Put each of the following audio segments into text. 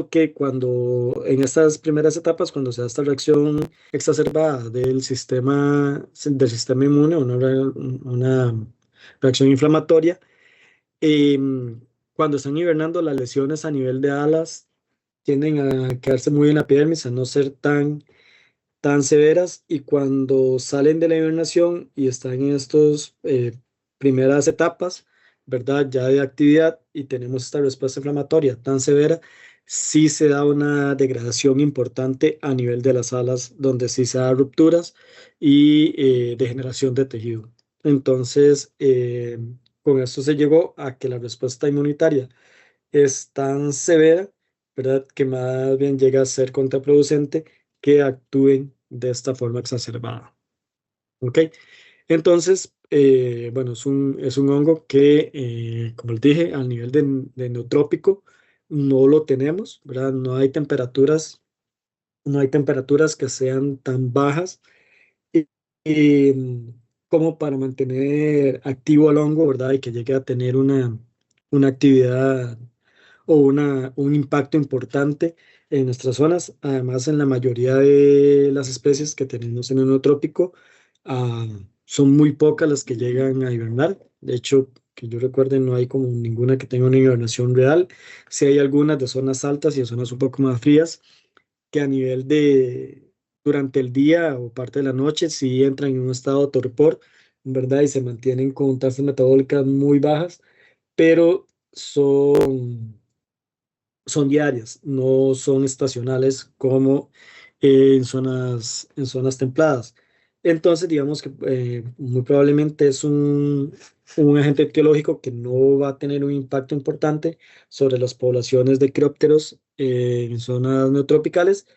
que cuando en estas primeras etapas, cuando se da esta reacción exacerbada del sistema inmune, una reacción inflamatoria, cuando están hibernando, las lesiones a nivel de alas tienden a quedarse muy en la epidermis, a no ser tan severas, y cuando salen de la hibernación y están en estas primeras etapas, ¿verdad? Ya de actividad y tenemos esta respuesta inflamatoria tan severa, sí se da una degradación importante a nivel de las alas, donde sí se da rupturas y degeneración de tejido. Entonces, con esto se llegó a que la respuesta inmunitaria es tan severa, ¿verdad? Que más bien llega a ser contraproducente que actúen de esta forma exacerbada. ¿Ok? Entonces, bueno, es un hongo que, como les dije, a nivel de neotrópico no lo tenemos, ¿verdad? No hay temperaturas que sean tan bajas y- y, como para mantener activo al hongo, ¿verdad? Y que llegue a tener una actividad o un impacto importante en nuestras zonas. Además, en la mayoría de las especies que tenemos en el neotrópico, ah, son muy pocas las que llegan a hibernar. De hecho, que yo recuerde, no hay como ninguna que tenga una hibernación real. Sí hay algunas de zonas altas y de zonas un poco más frías que a nivel durante el día o parte de la noche, sí entran en un estado de torpor, ¿verdad? Y se mantienen con tasas metabólicas muy bajas, pero son diarias, no son estacionales como en zonas templadas. Entonces, digamos que muy probablemente es un agente etiológico que no va a tener un impacto importante sobre las poblaciones de quirópteros en zonas neotropicales,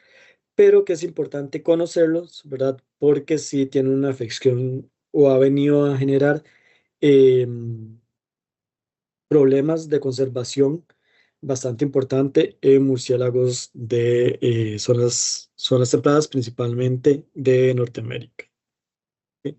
pero que es importante conocerlos, ¿verdad? Porque si tiene una afección o ha venido a generar problemas de conservación bastante importante en murciélagos de zonas templadas, principalmente de Norteamérica. ¿Sí?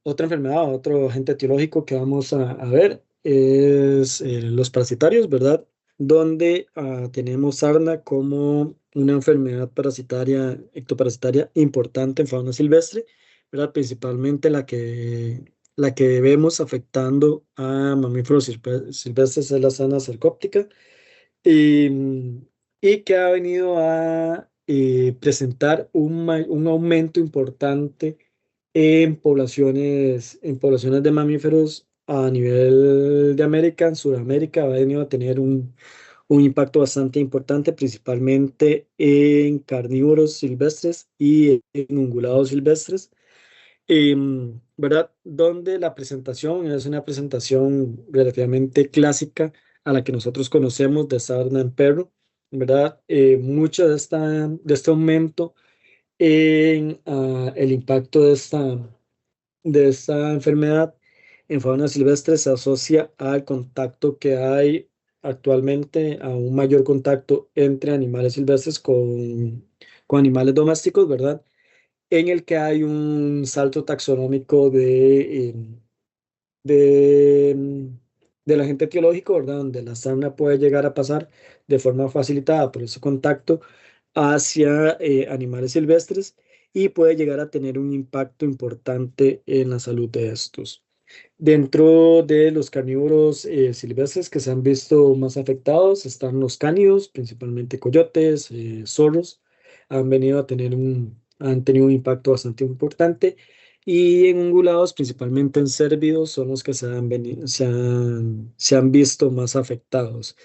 Otra enfermedad, otro agente etiológico que vamos a ver es los parasitarios, ¿verdad? Donde tenemos sarna como una enfermedad parasitaria, ectoparasitaria importante en fauna silvestre, ¿verdad? Principalmente la que vemos afectando a mamíferos silvestres es la sarna sarcóptica, y, y que ha venido a presentar un aumento importante en poblaciones de mamíferos a nivel de América. En Sudamérica ha venido a tener un impacto bastante importante, principalmente en carnívoros silvestres y en ungulados silvestres, ¿verdad? Donde la presentación es una presentación relativamente clásica a la que nosotros conocemos de sarna en perro, ¿verdad? Mucho de este aumento en el impacto de esta enfermedad en fauna silvestre se asocia al contacto que hay actualmente, a un mayor contacto entre animales silvestres con animales domésticos, ¿verdad? En el que hay un salto taxonómico del agente etiológico, ¿verdad? Donde la sarna puede llegar a pasar de forma facilitada por ese contacto hacia animales silvestres y puede llegar a tener un impacto importante en la salud de estos. Dentro de los carnívoros silvestres que se han visto más afectados están los cánidos, principalmente coyotes, zorros, han tenido un impacto bastante importante. Y en ungulados, principalmente en cérvidos, son los que se han visto más afectados.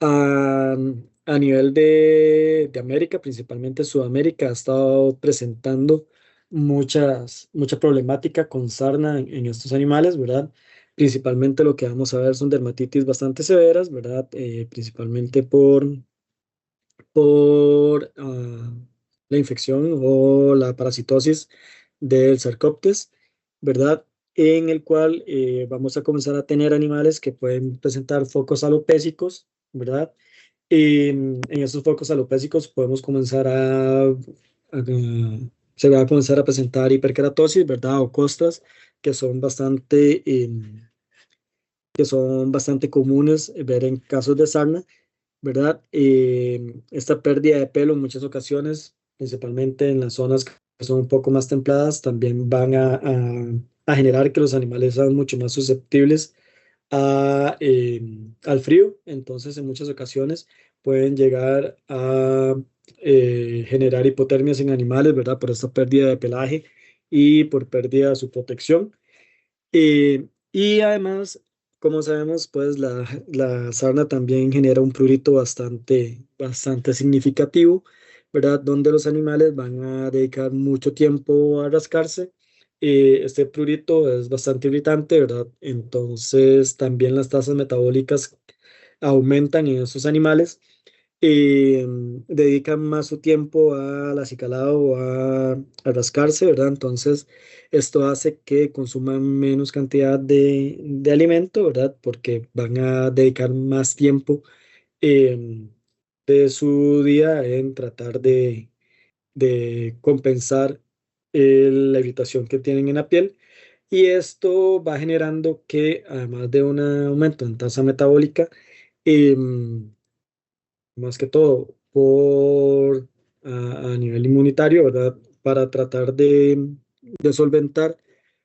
A, a nivel de América, principalmente Sudamérica, ha estado presentando mucha problemática con sarna en estos animales, ¿verdad? Principalmente lo que vamos a ver son dermatitis bastante severas, ¿verdad? Principalmente por la infección o la parasitosis del Sarcoptes, ¿verdad? En el cual vamos a comenzar a tener animales que pueden presentar focos alopécicos, ¿verdad? En esos focos alopécicos podemos se va a comenzar a presentar hiperkeratosis, ¿verdad? O costras que son bastante comunes ver en casos de sarna, ¿verdad? Esta pérdida de pelo en muchas ocasiones, principalmente en las zonas que son un poco más templadas, también van a generar que los animales sean mucho más susceptibles al frío. Entonces, en muchas ocasiones pueden llegar a generar hipotermias en animales, ¿verdad? Por esta pérdida de pelaje y por pérdida de su protección. Y además, como sabemos, pues la sarna también genera un prurito bastante significativo, ¿verdad? Donde los animales van a dedicar mucho tiempo a rascarse. Este prurito es bastante irritante, ¿verdad? Entonces, también las tasas metabólicas aumentan en estos animales. Dedican más su tiempo al acicalado o a rascarse, ¿verdad? Entonces, esto hace que consuman menos cantidad de alimento, ¿verdad? Porque van a dedicar más tiempo em, de su día en tratar de compensar la irritación que tienen en la piel. Y esto va generando que, además de un aumento en tasa metabólica, em, más que todo a nivel inmunitario, ¿verdad? Para tratar de solventar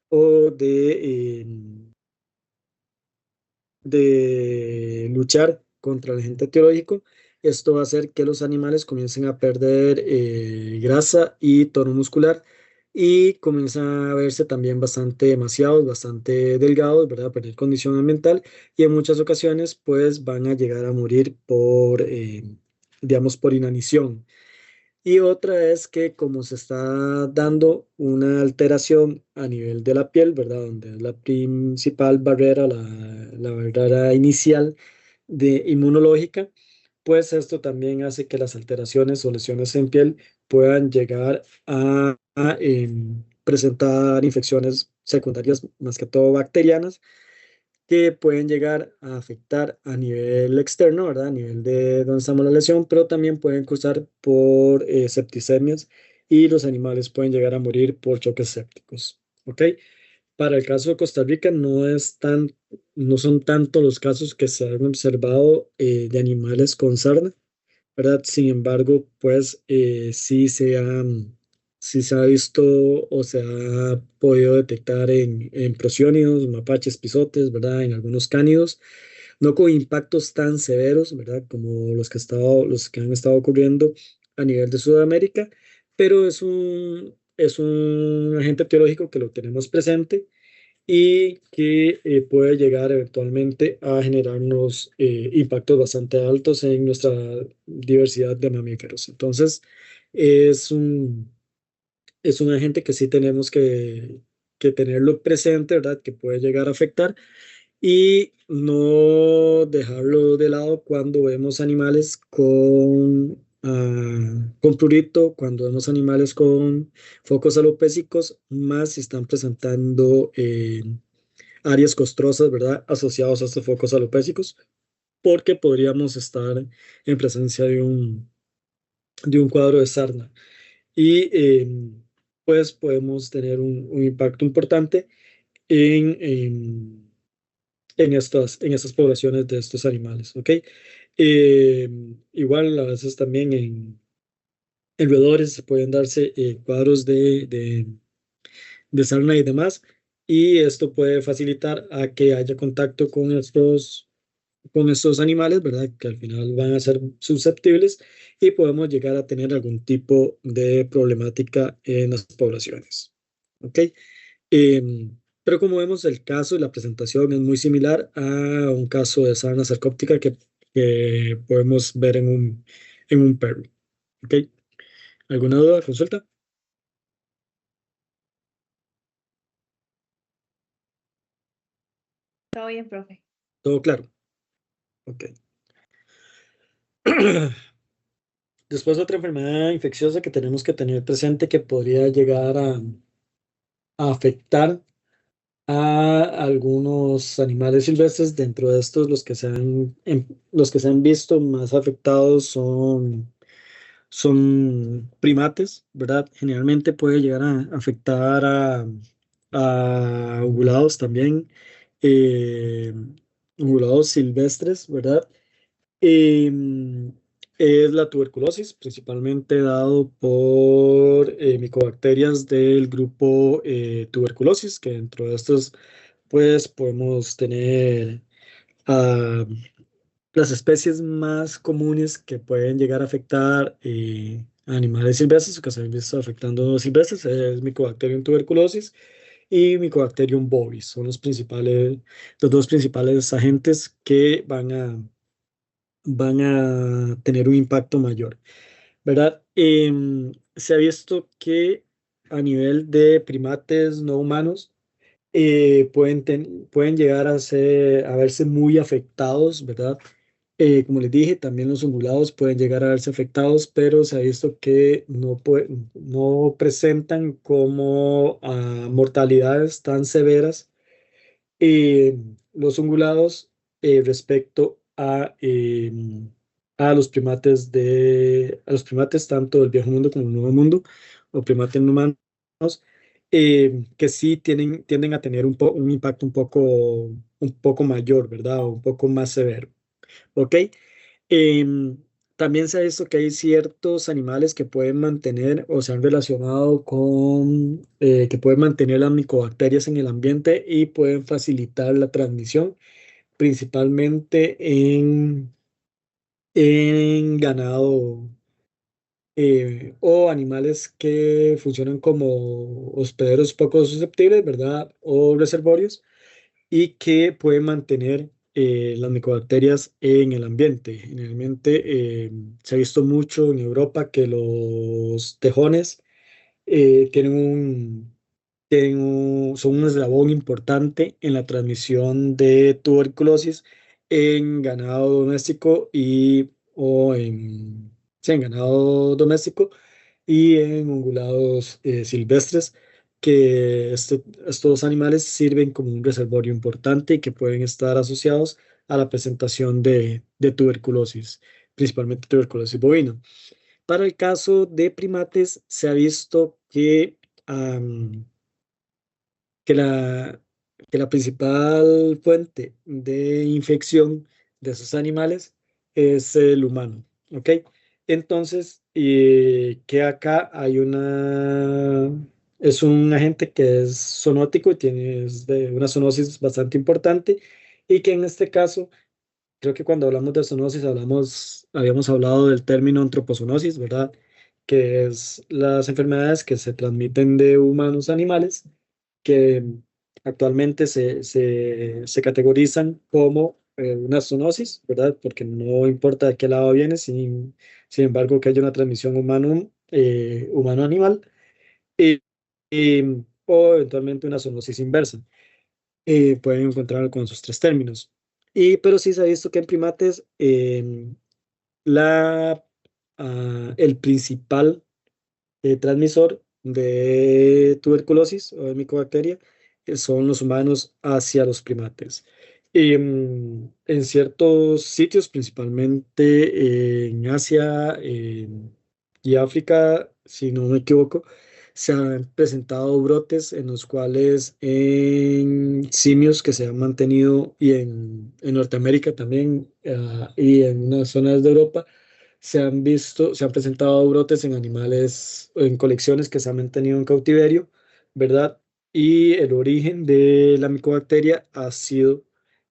o de luchar contra el agente etiológico. Esto va a hacer que los animales comiencen a perder grasa y tono muscular y comienzan a verse también bastante demasiados, bastante delgados, ¿verdad? A perder condición ambiental y en muchas ocasiones pues van a llegar a morir digamos, por inanición. Y otra es que como se está dando una alteración a nivel de la piel, ¿verdad? Donde es la principal barrera, la barrera inicial de inmunológica, pues esto también hace que las alteraciones o lesiones en piel puedan llegar a presentar infecciones secundarias, más que todo bacterianas, que pueden llegar a afectar a nivel externo, ¿verdad? A nivel de donde estamos la lesión, pero también pueden cruzar por septicemias y los animales pueden llegar a morir por choques sépticos, ¿ok? Para el caso de Costa Rica no son tanto los casos que se han observado de animales con sarna, ¿verdad? Sin embargo, pues sí se ha visto o se ha podido detectar en prosiónidos, mapaches, pisotes, ¿verdad? En algunos cánidos, no con impactos tan severos, ¿verdad? Como los que han estado ocurriendo a nivel de Sudamérica, pero es un agente biológico que lo tenemos presente y que puede llegar eventualmente a generarnos impactos bastante altos en nuestra diversidad de mamíferos. Entonces, es un, es un agente que sí tenemos que tenerlo presente, ¿verdad? Que puede llegar a afectar y no dejarlo de lado cuando vemos animales con prurito, cuando vemos animales con focos alopécicos, más si están presentando áreas costrosas, ¿verdad? Asociados a estos focos alopécicos, porque podríamos estar en presencia de un cuadro de sarna. Y pues podemos tener un impacto importante en, en estas poblaciones de estos animales, ¿ok? Eh, Igual a veces también en roedores se pueden darse cuadros de sarna y demás, y esto puede facilitar a que haya contacto con estos animales, ¿verdad? Que al final van a ser susceptibles y podemos llegar a tener algún tipo de problemática en las poblaciones, ¿ok? Pero como vemos, el caso y la presentación es muy similar a un caso de sarna sarcóptica que podemos ver en un perro. ¿Ok? ¿Alguna duda? Consulta. Todo bien, profe. Todo claro. Ok. Después otra enfermedad infecciosa que tenemos que tener presente que podría llegar a afectar a algunos animales silvestres. Dentro de estos, los que se han visto más afectados son primates, ¿verdad? Generalmente puede llegar a afectar a ungulados también, eh, ungulados silvestres, ¿verdad? es la tuberculosis, principalmente dado por micobacterias del grupo tuberculosis, que dentro de estos, pues podemos tener ah, las especies más comunes que pueden llegar a afectar a animales silvestres, o que se han visto afectando silvestres, es Mycobacterium tuberculosis y Mycobacterium bovis. Son los dos principales agentes que van a tener un impacto mayor, ¿verdad? Se ha visto que a nivel de primates no humanos, pueden llegar a verse muy afectados, ¿verdad? Como les dije, también los ungulados pueden llegar a verse afectados, pero se ha visto que no presentan como mortalidades tan severas eh, los ungulados respecto a los primates tanto del viejo mundo como del nuevo mundo, o primates no humanos, que sí tienden a tener un impacto un poco mayor, ¿verdad? O un poco más severo. ¿Ok? Em, También se ha visto que hay ciertos animales que pueden mantener o se han relacionado con que pueden mantener las micobacterias en el ambiente y pueden facilitar la transmisión, principalmente en ganado o animales que funcionan como hospederos poco susceptibles, ¿verdad? O reservorios y que puede mantener las micobacterias en el ambiente. Generalmente se ha visto mucho en Europa que los tejones son un eslabón importante en la transmisión de tuberculosis en ganado doméstico sí, en ganado doméstico y en ungulados silvestres, que estos animales sirven como un reservorio importante y que pueden estar asociados a la presentación de tuberculosis, principalmente tuberculosis bovina. Para el caso de primates, se ha visto am, que la, que la principal fuente de infección de esos animales es el humano, ¿ok? Entonces, que acá es un agente que es zoonótico y es de una zoonosis bastante importante y que en este caso, creo que cuando hablamos de zoonosis habíamos hablado del término antropozoonosis, ¿verdad? Que es las enfermedades que se transmiten de humanos a animales que actualmente se categorizan como una zoonosis, ¿verdad? Porque no importa de qué lado viene, sin embargo que haya una transmisión humano-animal, o eventualmente una zoonosis inversa. Pueden encontrar con esos tres términos. Pero sí se ha visto que en primates la, el principal transmisor de tuberculosis o de micobacteria son los humanos hacia los primates. En ciertos sitios, principalmente en Asia y África, si no me equivoco, se han presentado brotes en los cuales en simios que se han mantenido y en Norteamérica también y en unas zonas de Europa se han presentado brotes en animales, en colecciones que se han mantenido en cautiverio, ¿verdad? Y el origen de la micobacteria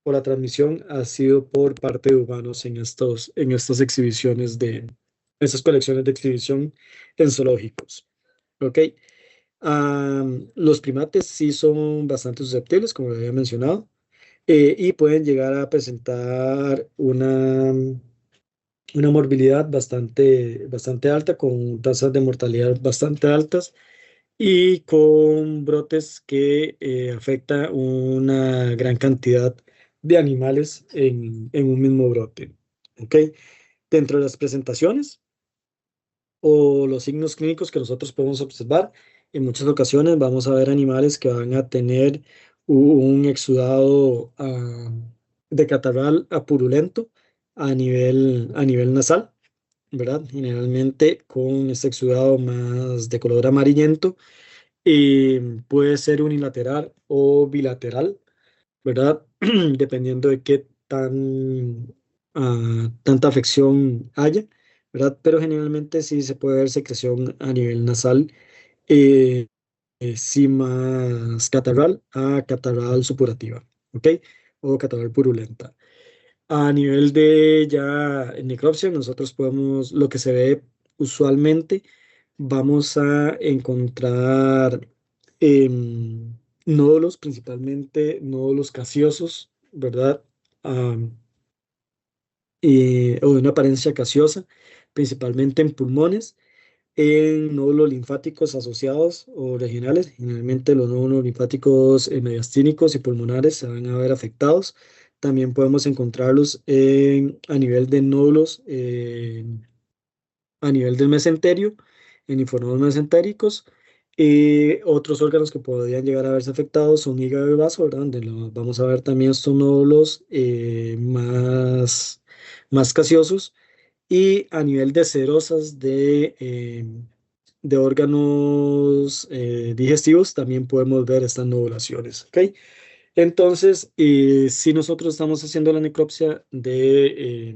o la transmisión ha sido por parte de humanos en estas exhibiciones estas colecciones de exhibición en zoológicos, ¿ok? Los primates sí son bastante susceptibles, como lo había mencionado, y pueden llegar a presentar una morbilidad bastante alta, con tasas de mortalidad bastante altas y con brotes que afectan una gran cantidad de animales en un mismo brote. ¿Ok? Dentro de las presentaciones o los signos clínicos que nosotros podemos observar, en muchas ocasiones vamos a ver animales que van a tener un exudado de catarral purulento a nivel nasal, ¿verdad? Generalmente con este exudado más de color amarillento y puede ser unilateral o bilateral, ¿verdad? Dependiendo de qué tanta afección haya, ¿verdad? Pero generalmente sí se puede ver secreción a nivel nasal, eh, sí más catarral a catarral supurativa, ¿ok? O catarral purulenta. A nivel de ya necropsia, nosotros podemos, lo que se ve usualmente, vamos a encontrar nódulos, principalmente nódulos gaseosos, ¿verdad? Am, o de una apariencia gaseosa, principalmente en pulmones, en nódulos linfáticos asociados o regionales. Generalmente los nódulos linfáticos mediastínicos y pulmonares se van a ver afectados. También podemos encontrarlos a nivel de nódulos, a nivel del mesenterio, en linfonodos mesentéricos. Otros órganos que podrían llegar a verse afectados son hígado y vaso, ¿verdad? Donde vamos a ver también estos nódulos más gaseosos. Y a nivel de cerosas de órganos digestivos también podemos ver estas nodulaciones, ¿ok? Entonces, si nosotros estamos haciendo la necropsia de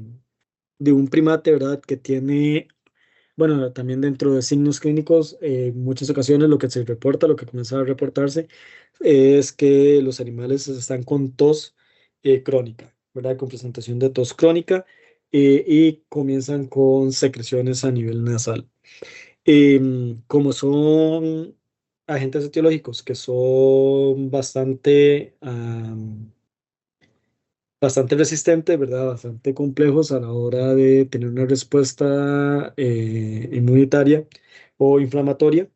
un primate, ¿verdad? Que tiene, bueno, también dentro de signos clínicos, en muchas ocasiones lo que se reporta, lo que comienza a reportarse, es que los animales están con tos crónica, ¿verdad? Con presentación de tos crónica, y comienzan con secreciones a nivel nasal. Como son agentes etiológicos que son bastante resistentes, ¿verdad? Bastante complejos a la hora de tener una respuesta inmunitaria o inflamatoria,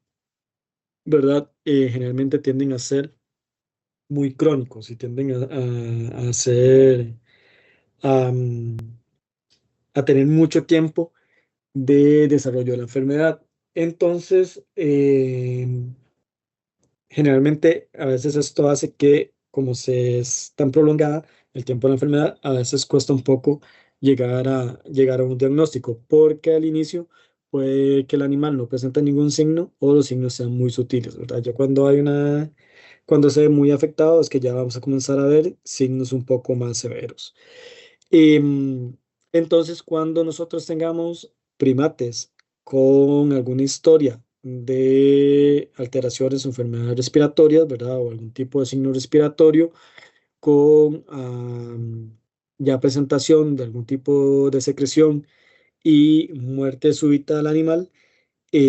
¿verdad? Generalmente tienden a ser muy crónicos y tienden a ser, am, a tener mucho tiempo de desarrollo de la enfermedad. Entonces, generalmente, a veces esto hace que, como se es tan prolongada el tiempo de la enfermedad, a veces cuesta un poco llegar a un diagnóstico, porque al inicio puede que el animal no presente ningún signo o los signos sean muy sutiles, ¿verdad? Ya cuando se ve muy afectado es que ya vamos a comenzar a ver signos un poco más severos. Em, entonces, cuando nosotros tengamos primates con alguna historia de alteraciones o enfermedades respiratorias, ¿verdad? O algún tipo de signo respiratorio con ya presentación de algún tipo de secreción y muerte súbita del animal,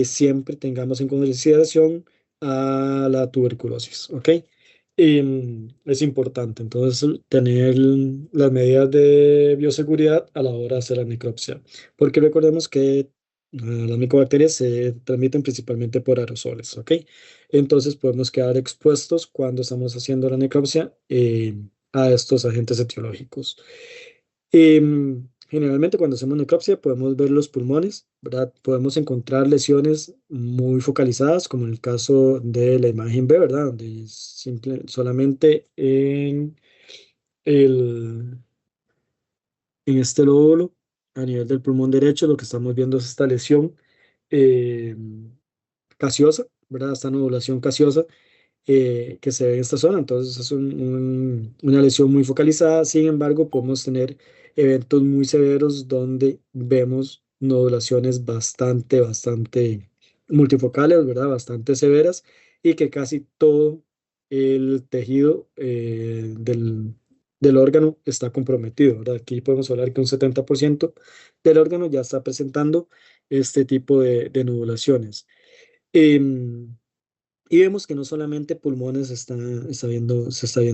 siempre tengamos en consideración a la tuberculosis, ¿ok? Es importante entonces tener las medidas de bioseguridad a la hora de hacer la necropsia, porque recordemos que las micobacterias se transmiten principalmente por aerosoles, ¿ok? Entonces podemos quedar expuestos cuando estamos haciendo la necropsia a estos agentes etiológicos. Generalmente cuando hacemos necropsia podemos ver los pulmones, ¿verdad? Podemos encontrar lesiones muy focalizadas, como en el caso de la imagen B, ¿verdad? Donde solamente el, en este lóbulo, a nivel del pulmón derecho, lo que estamos viendo es esta lesión eh, gaseosa, ¿verdad? Esta nodulación gaseosa que se ve en esta zona. Entonces es una lesión muy focalizada. Sin embargo, podemos tener eventos muy severos donde vemos nodulaciones bastante multifocales, ¿verdad? Bastante severas y que casi todo el tejido del órgano está comprometido, ¿verdad? Aquí podemos hablar que un 70% del órgano ya está presentando este tipo de nodulaciones. Em, y vemos que no solamente pulmones se está viendo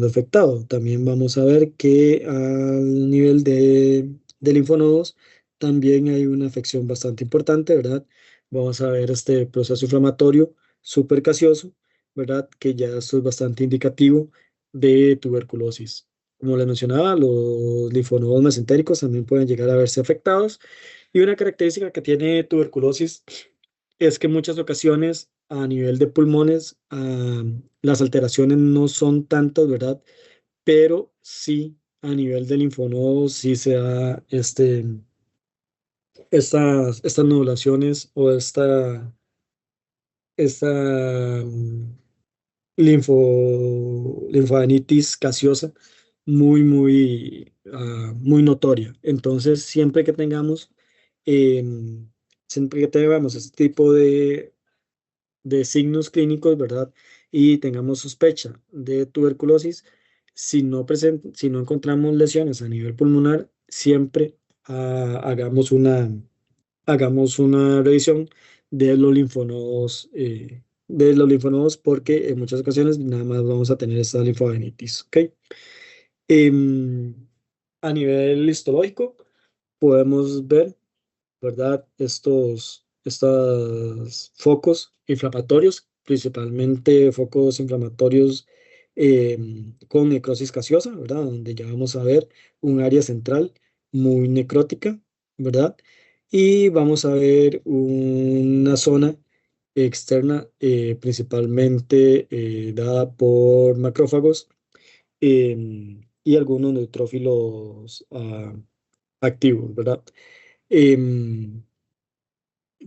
afectado, también vamos a ver que al nivel de linfonodos también hay una afección bastante importante, ¿verdad? Vamos a ver este proceso inflamatorio supercacioso, ¿verdad? Que ya esto es bastante indicativo de tuberculosis. Como les mencionaba, los linfonodos mesentéricos también pueden llegar a verse afectados. Y una característica que tiene tuberculosis es que en muchas ocasiones a nivel de pulmones las alteraciones no son tantas, ¿verdad? Pero sí a nivel de linfonodos sí se da estas nodulaciones o esta linfadenitis gaseosa muy notoria. Entonces, siempre que tengamos em, siempre que tengamos este tipo de signos clínicos, ¿verdad? Y tengamos sospecha de tuberculosis, si no encontramos lesiones a nivel pulmonar, siempre hagamos una revisión de los linfonodos, porque en muchas ocasiones nada más vamos a tener esta linfadenitis, ¿ok? Em, a nivel histológico, podemos ver, ¿verdad? Estos focos inflamatorios, principalmente focos inflamatorios con necrosis gaseosa, ¿verdad? Donde ya vamos a ver un área central muy necrótica, ¿verdad? Y vamos a ver una zona externa, principalmente dada por macrófagos y algunos neutrófilos activos, ¿verdad? Em,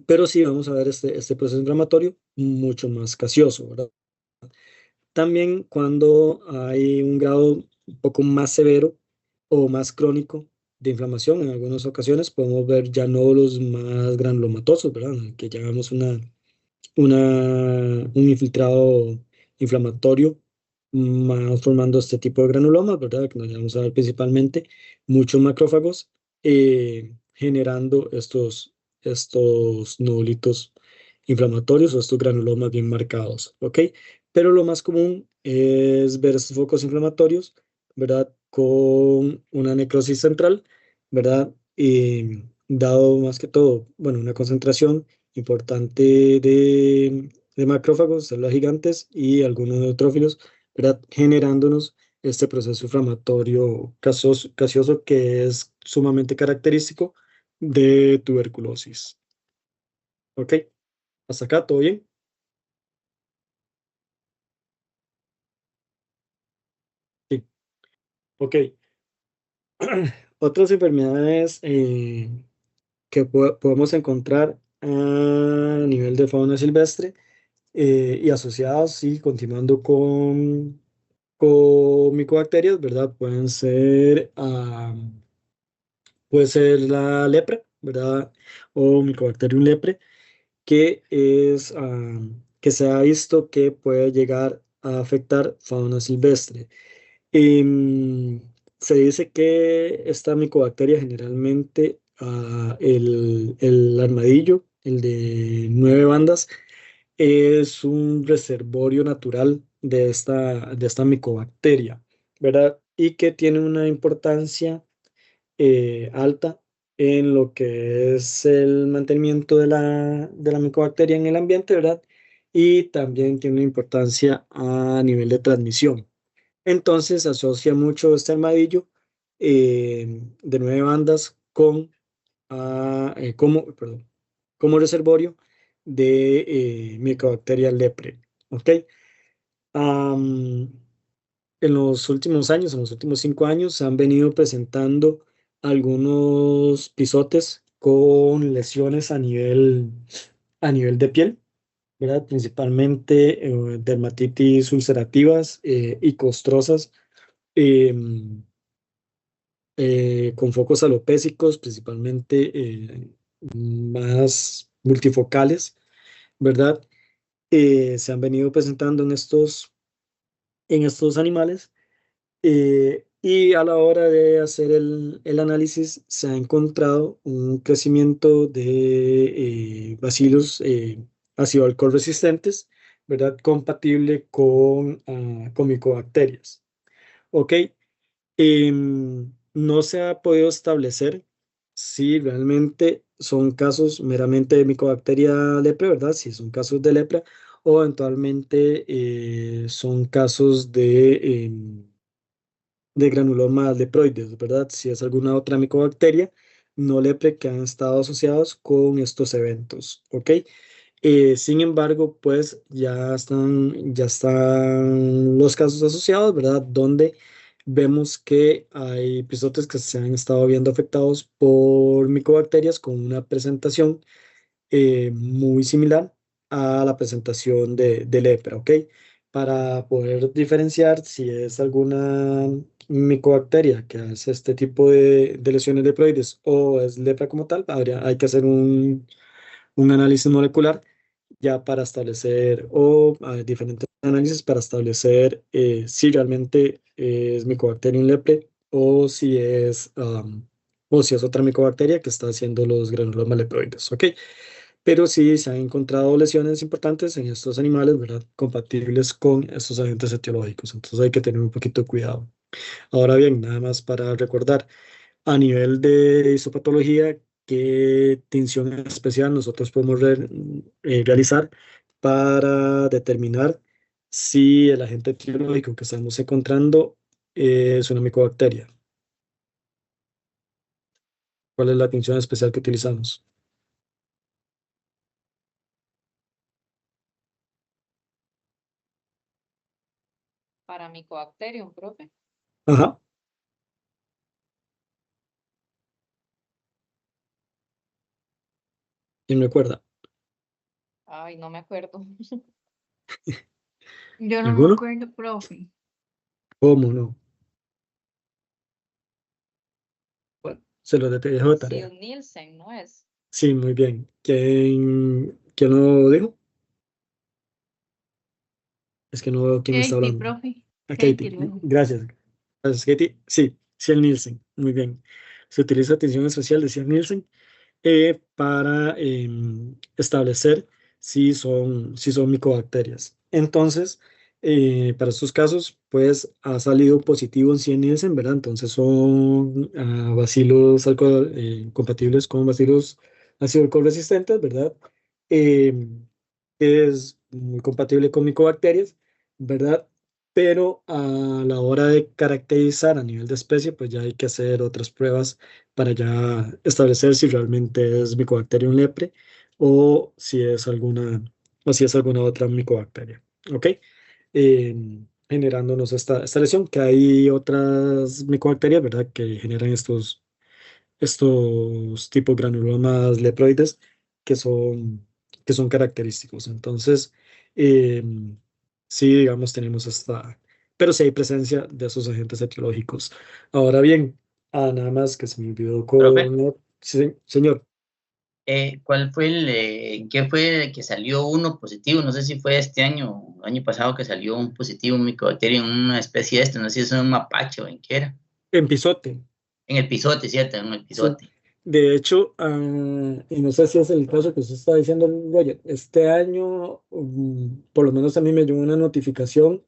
pero sí vamos a ver este proceso inflamatorio mucho más gaseoso, ¿verdad? También cuando hay un grado un poco más severo o más crónico de inflamación, en algunas ocasiones podemos ver ya nódulos más granulomatosos, ¿verdad? Que ya vemos un infiltrado inflamatorio más formando este tipo de granulomas, ¿verdad? Que nos vamos a ver principalmente muchos macrófagos generando estos nodulitos inflamatorios o estos granulomas bien marcados, ¿ok? Pero lo más común es ver estos focos inflamatorios, ¿verdad? Con una necrosis central, ¿verdad? Dado más que todo, bueno, una concentración importante de macrófagos, células gigantes y algunos neutrófilos, ¿verdad? Generándonos este proceso inflamatorio gaseoso que es sumamente característico de tuberculosis. ¿Ok? Hasta acá, ¿todo bien? Sí. Ok. Otras enfermedades que podemos encontrar a nivel de fauna silvestre y asociadas, sí, continuando con micobacterias, ¿verdad? Puede ser la lepra, ¿verdad? O Mycobacterium lepre, que se ha visto que puede llegar a afectar fauna silvestre. Em, Se dice que esta micobacteria generalmente, el armadillo, el de 9 bandas, es un reservorio natural de esta micobacteria, ¿verdad? Y que tiene una importancia alta en lo que es el mantenimiento de la micobacteria en el ambiente, ¿verdad? Y también tiene una importancia a nivel de transmisión. Entonces se asocia mucho este armadillo de 9 bandas como reservorio de Mycobacteria lepre. ¿Ok? Am, en los últimos años, en los últimos 5 años, se han venido presentando algunos pisotes con lesiones a nivel de piel, ¿verdad? Principalmente dermatitis ulcerativas y costrosas, em, con focos alopécicos, principalmente más multifocales, ¿verdad? Se han venido presentando en estos animales. Y a la hora de hacer el análisis se ha encontrado un crecimiento de bacilos ácido alcohol resistentes, ¿verdad? Compatible con micobacterias. ¿Ok? No se ha podido establecer si realmente son casos meramente de Mycobacteria lepra, ¿verdad? Si son casos de lepra o eventualmente son casos de granulomas leproides, ¿verdad? Si es alguna otra micobacteria no lepre que han estado asociados con estos eventos, ¿ok? Sin embargo, pues ya están los casos asociados, ¿verdad? Donde vemos que hay episodios que se han estado viendo afectados por micobacterias con una presentación muy similar a la presentación de lepra, ¿ok? Para poder diferenciar si es alguna micobacteria que hace este tipo de lesiones leproides o es lepra como tal, hay que hacer un análisis molecular ya para establecer o diferentes análisis para establecer si realmente es Mycobacterium leprae o si es otra micobacteria que está haciendo los granulomas leproides, ¿ok? Pero sí se han encontrado lesiones importantes en estos animales, ¿verdad? Compatibles con estos agentes etiológicos, entonces hay que tener un poquito de cuidado. Ahora bien, nada más para recordar, a nivel de histopatología, ¿qué tinción especial nosotros podemos realizar para determinar si el agente etiológico que estamos encontrando es una micobacteria? ¿Cuál es la tinción especial que utilizamos? Para Mycobacterium, profe. Ajá, ¿quién me acuerda? Ay, no me acuerdo. Yo no me ¿Alguno? acuerdo, profe. ¿Cómo no? Bueno, se lo dejo de tarea. Sil Nielsen, ¿no es? Sí, muy bien. ¿Quién lo dijo? Es que no veo quién está Katie, hablando. profe. A Katie Katie. lo dijo. Gracias. Gracias, Katie. Sí, Ciel Nielsen. Muy bien. Se utiliza atención especial de Ciel Nielsen para establecer si son micobacterias. Entonces, para estos casos, pues ha salido positivo en Ciel Nielsen, ¿verdad? Entonces son bacilos compatibles con bacilos ácido alcohol resistentes, ¿verdad? Es muy compatible con micobacterias, ¿verdad? Pero a la hora de caracterizar a nivel de especie, pues ya hay que hacer otras pruebas para ya establecer si realmente es Mycobacterium lepre o si es alguna otra micobacteria, ¿ok? Generándonos esta lesión, que hay otras micobacterias, ¿verdad? Que generan estos tipos granulomas leproides que son, que son característicos. Entonces, eh, sí, digamos, pero sí hay presencia de esos agentes etiológicos. Ahora bien, nada más que se me olvidó Profe, Sí, señor, ¿cuál fue qué fue el que salió uno positivo? No sé si fue este año o año pasado que salió un positivo, un micobacterio en una especie de esto, no sé si es un mapache o en qué era. en Pisote, En el pisote, ¿cierto? En el sí. pisote. De hecho, y no sé si es el caso que usted está diciendo, Roger, este año, por lo menos a mí me llegó una notificación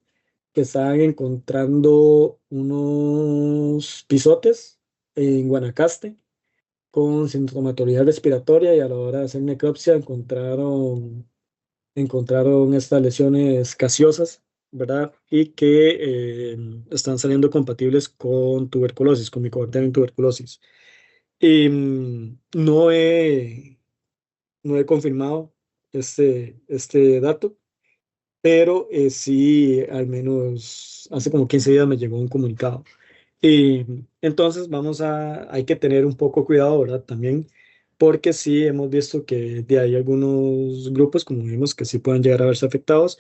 que estaban encontrando unos pisotes en Guanacaste con sintomatología respiratoria y a la hora de hacer necropsia encontraron estas lesiones casiosas, ¿verdad? Y que están saliendo compatibles con tuberculosis, con Mycobacterium tuberculosis. Y no he confirmado este dato, pero sí, al menos hace como 15 días me llegó un comunicado. Y entonces hay que tener un poco cuidado, ¿verdad? También, porque sí hemos visto que hay algunos grupos, como vimos, que sí pueden llegar a verse afectados,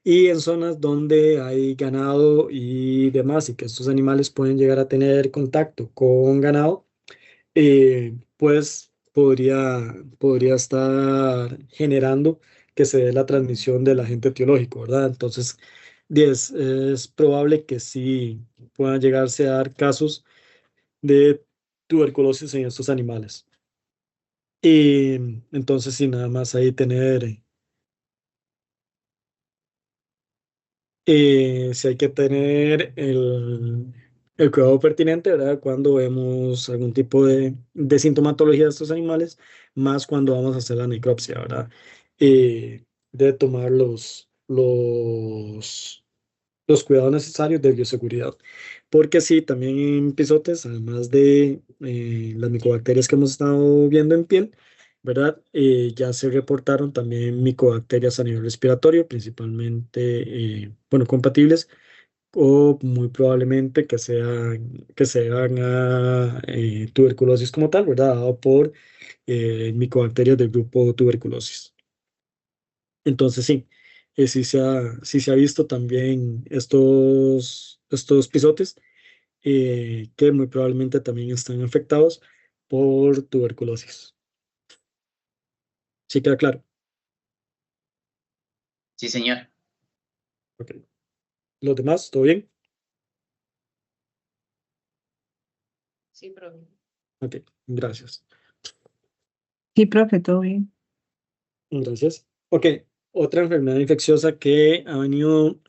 y en zonas donde hay ganado y demás, y que estos animales pueden llegar a tener contacto con ganado, pues podría estar generando que se dé la transmisión del agente etiológico, ¿verdad? Entonces, es probable que sí puedan llegarse a dar casos de tuberculosis en estos animales. Y entonces, sí, nada más ahí sí hay que tener el cuidado pertinente, ¿verdad? Cuando vemos algún tipo de sintomatología de estos animales, más cuando vamos a hacer la necropsia, ¿verdad? De tomar los cuidados necesarios de bioseguridad. Porque sí, también en pisotes, además de las micobacterias que hemos estado viendo en piel, ¿verdad? Ya se reportaron también micobacterias a nivel respiratorio, principalmente, bueno, compatibles o muy probablemente que sean a tuberculosis como tal, ¿verdad? Dado por micobacterias del grupo tuberculosis. Entonces, sí, sí se ha visto también estos pisotes que muy probablemente también están afectados por tuberculosis. ¿Sí queda claro? Sí, señor. Ok. ¿Los demás? ¿Todo bien? Sí, profe. Ok, gracias. Sí, profe, todo bien. Gracias. Ok, otra enfermedad infecciosa que ha venido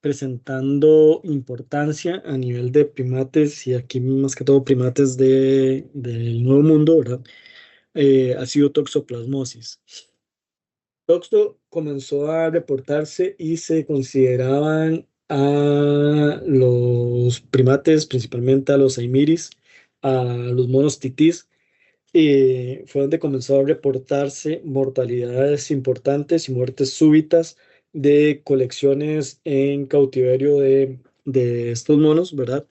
presentando importancia a nivel de primates y aquí más que todo primates del Nuevo Mundo, ¿verdad? Ha sido toxoplasmosis. Toxo comenzó a reportarse y se consideraban a los primates, principalmente a los aimiris, a los monos titís, fue donde comenzó a reportarse mortalidades importantes y muertes súbitas de colecciones en cautiverio de estos monos, ¿verdad?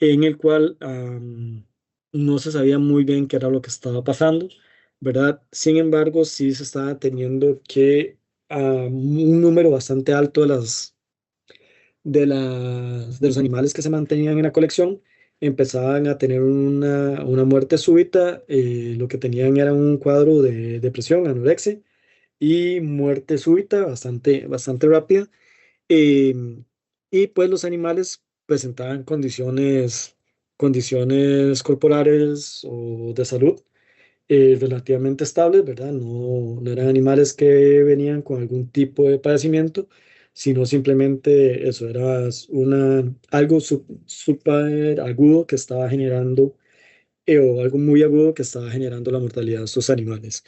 En el cual no se sabía muy bien qué era lo que estaba pasando, ¿verdad? Sin embargo, sí se estaba teniendo que un número bastante alto de los animales que se mantenían en la colección empezaban a tener una muerte súbita, lo que tenían era un cuadro de depresión, anorexia y muerte súbita bastante rápida. eh, y pues los animales presentaban condiciones corporales o de salud relativamente estables, ¿verdad? No eran animales que venían con algún tipo de padecimiento, sino simplemente eso era algo súper agudo que estaba generando, o algo muy agudo que estaba generando la mortalidad de estos animales.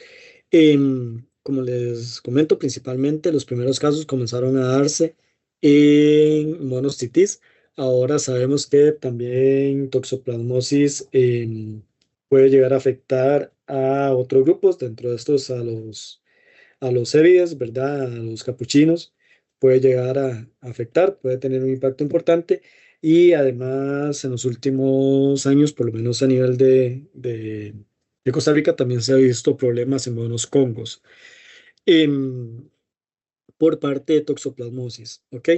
Como les comento, principalmente los primeros casos comenzaron a darse en monos titis. Ahora sabemos que también toxoplasmosis puede llegar a afectar a otros grupos, dentro de estos a los cébides, ¿verdad? A los capuchinos, puede llegar a afectar, puede tener un impacto importante y además en los últimos años, por lo menos a nivel de Costa Rica, también se ha visto problemas en monos congos em, por parte de toxoplasmosis, ¿ok?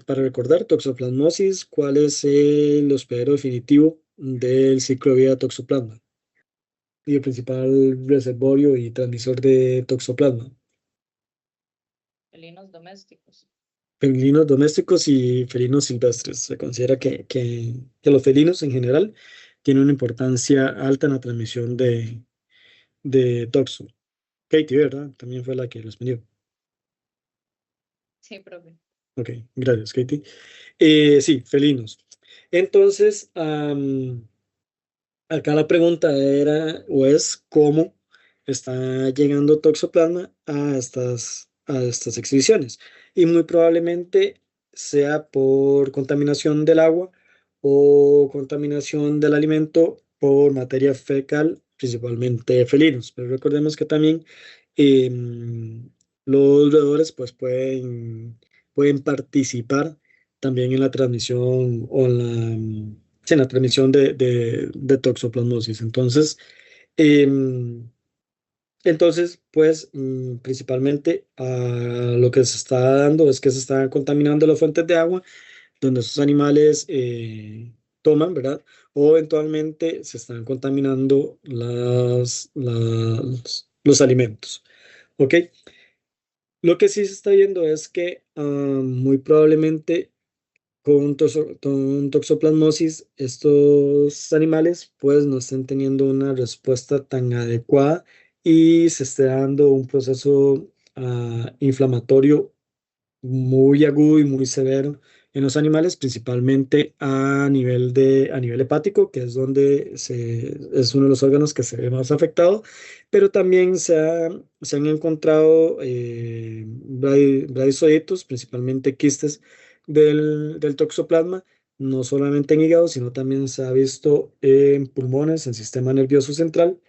Para recordar, toxoplasmosis, ¿cuál es el hospedero definitivo del ciclo de vida de toxoplasma y el principal reservorio y transmisor de toxoplasma? Felinos domésticos. Felinos domésticos y felinos silvestres. Se considera que los felinos en general tienen una importancia alta en la transmisión de toxo. Katie, ¿verdad? También fue la que respondió. Sí, profe. Ok, gracias, Katie. Sí, felinos. Entonces, acá la pregunta era o es cómo está llegando toxoplasma a estas exhibiciones. Y muy probablemente sea por contaminación del agua o contaminación del alimento por materia fecal, principalmente felinos. Pero recordemos que también em, los roedores pues pueden participar también en la transmisión o sí, en la transmisión de toxoplasmosis. Em, pues, principalmente lo que se está dando es que se están contaminando las fuentes de agua donde esos animales toman, ¿verdad? O eventualmente se están contaminando los alimentos, ¿ok? Lo que sí se está viendo es que muy probablemente con toxoplasmosis, estos animales pues no están teniendo una respuesta tan adecuada y se está dando un proceso inflamatorio muy agudo y muy severo en los animales, principalmente a nivel hepático, que es donde es uno de los órganos que se ve más afectado, pero también se han encontrado bradisoditos, principalmente quistes del toxoplasma, no solamente en hígado, sino también se ha visto en pulmones, en sistema nervioso central.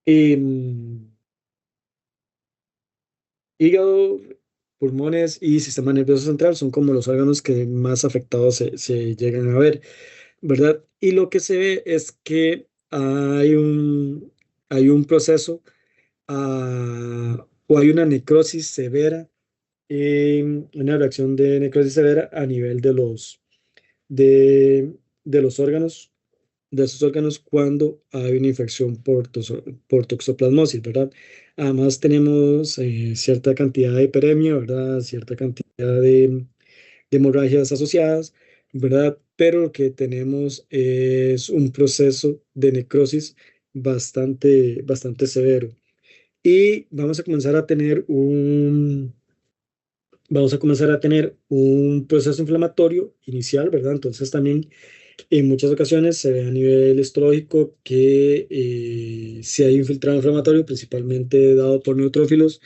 Y, hígado, pulmones y sistema nervioso central son como los órganos que más afectados se llegan a ver, ¿verdad? Y lo que se ve es que hay un proceso o hay una necrosis severa, una reacción de necrosis severa a nivel de los órganos, de esos órganos cuando hay una infección por toxoplasmosis, ¿verdad? Además tenemos cierta cantidad de hiperemia, ¿verdad? Cierta cantidad de hemorragias asociadas, ¿verdad? Pero lo que tenemos es un proceso de necrosis bastante severo. Y vamos a comenzar a tener un proceso inflamatorio inicial, ¿verdad? Entonces también en muchas ocasiones se ve a nivel histológico que si hay un filtrado inflamatorio, principalmente dado por neutrófilos,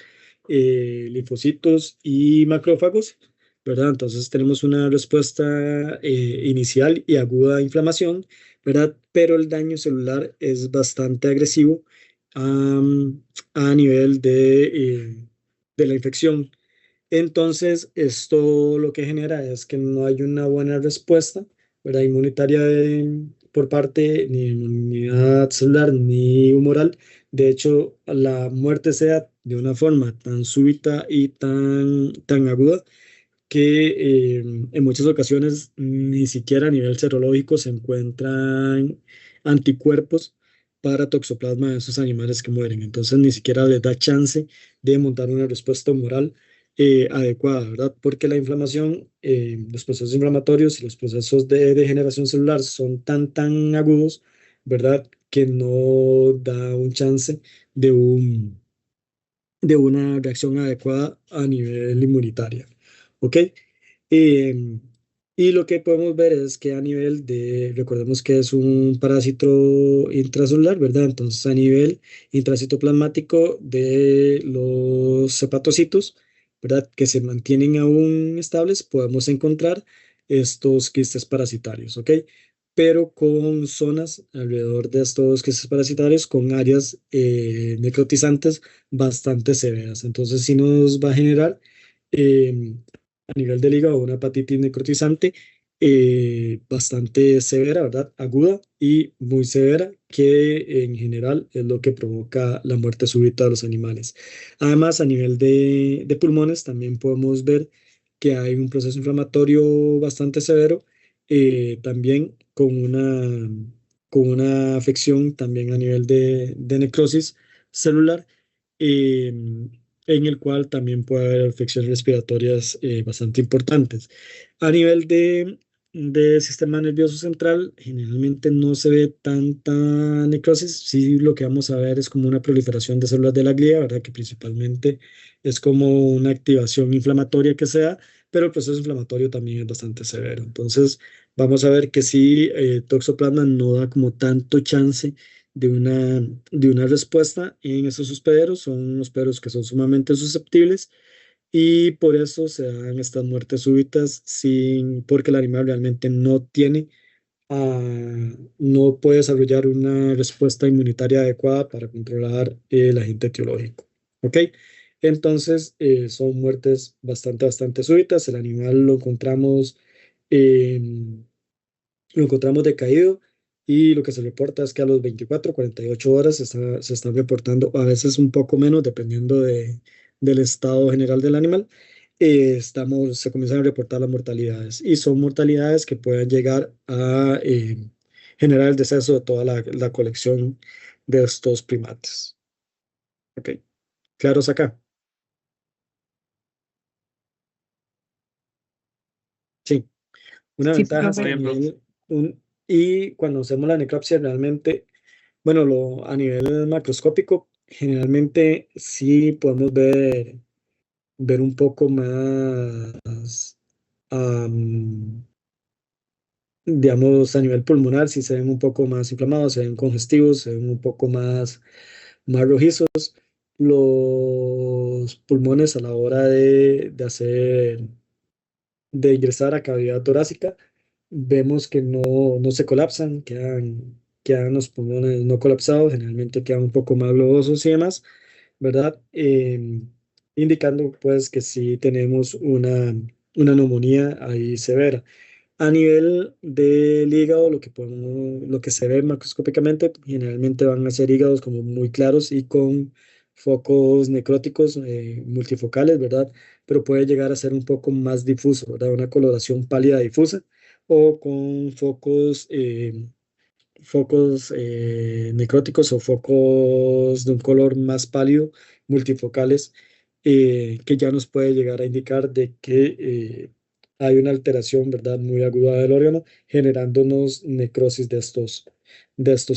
linfocitos y macrófagos, ¿verdad? Entonces tenemos una respuesta inicial y aguda de inflamación, ¿verdad? Pero el daño celular es bastante agresivo am, a nivel de la infección. Entonces, esto lo que genera es que no hay una buena respuesta, ¿verdad? Inmunitaria por parte ni de la inmunidad celular ni humoral. De hecho, la muerte se da de una forma tan súbita y tan aguda que en muchas ocasiones ni siquiera a nivel serológico se encuentran anticuerpos para toxoplasma de esos animales que mueren. Entonces ni siquiera les da chance de montar una respuesta humoral adecuada, ¿verdad? Porque la inflamación, los procesos inflamatorios y los procesos de degeneración celular son tan agudos, ¿verdad? Que no da un chance de de una reacción adecuada a nivel inmunitario. ¿Ok? Eh, y lo que podemos ver es que a nivel recordemos que es un parásito intracelular, ¿verdad? Entonces a nivel intracitoplasmático de los hepatocitos, ¿verdad? Que se mantienen aún estables, podemos encontrar estos quistes parasitarios, ¿ok? Pero con zonas alrededor de estos quistes parasitarios, con áreas necrotizantes bastante severas. Entonces sí nos va a generar a nivel del hígado una hepatitis necrotizante bastante severa, ¿verdad? Aguda y muy severa, que en general es lo que provoca la muerte súbita de los animales. Además, a nivel de pulmones también podemos ver que hay un proceso inflamatorio bastante severo, también con una afección también a nivel de necrosis celular. em, en el cual también puede haber afecciones respiratorias bastante importantes. A nivel de sistema nervioso central, generalmente no se ve tanta necrosis, sí lo que vamos a ver es como una proliferación de células de la glía, ¿verdad? Que principalmente es como una activación inflamatoria que se da, pero el proceso inflamatorio también es bastante severo. Entonces, vamos a ver que sí, Toxoplasma no da como tanto chance de una respuesta en esos hospederos. Son hospederos que son sumamente susceptibles y por eso se dan estas muertes súbitas porque el animal realmente no puede desarrollar una respuesta inmunitaria adecuada para controlar el agente etiológico. ¿Ok? Entonces, son muertes bastante súbitas. El animal lo encontramos decaído y lo que se reporta es que a los 24, 48 horas se están reportando, a veces un poco menos, dependiendo del estado general del animal, se comienzan a reportar las mortalidades y son mortalidades que pueden llegar a generar el deceso de toda la colección de estos primates. Ok, claros acá. Sí, una Sí, ventaja profe. y cuando hacemos la necropsia realmente, bueno, a nivel macroscópico, generalmente sí podemos ver un poco más, am, digamos, a nivel pulmonar, si se ven un poco más inflamados, se ven congestivos, se ven un poco más rojizos. Los pulmones a la hora de ingresar a cavidad torácica, vemos que no se colapsan, quedan los pulmones no colapsados, generalmente quedan un poco más globosos y demás, ¿verdad? Indicando pues que sí tenemos una neumonía ahí severa. A nivel del hígado, lo que se ve macroscópicamente, generalmente van a ser hígados como muy claros y con focos necróticos multifocales, ¿verdad? Pero puede llegar a ser un poco más difuso, ¿verdad? Una coloración pálida difusa, o con focos necróticos o focos de un color más pálido, multifocales, que ya nos puede llegar a indicar de que hay una alteración, ¿verdad?, muy aguda del órgano, generándonos necrosis de estos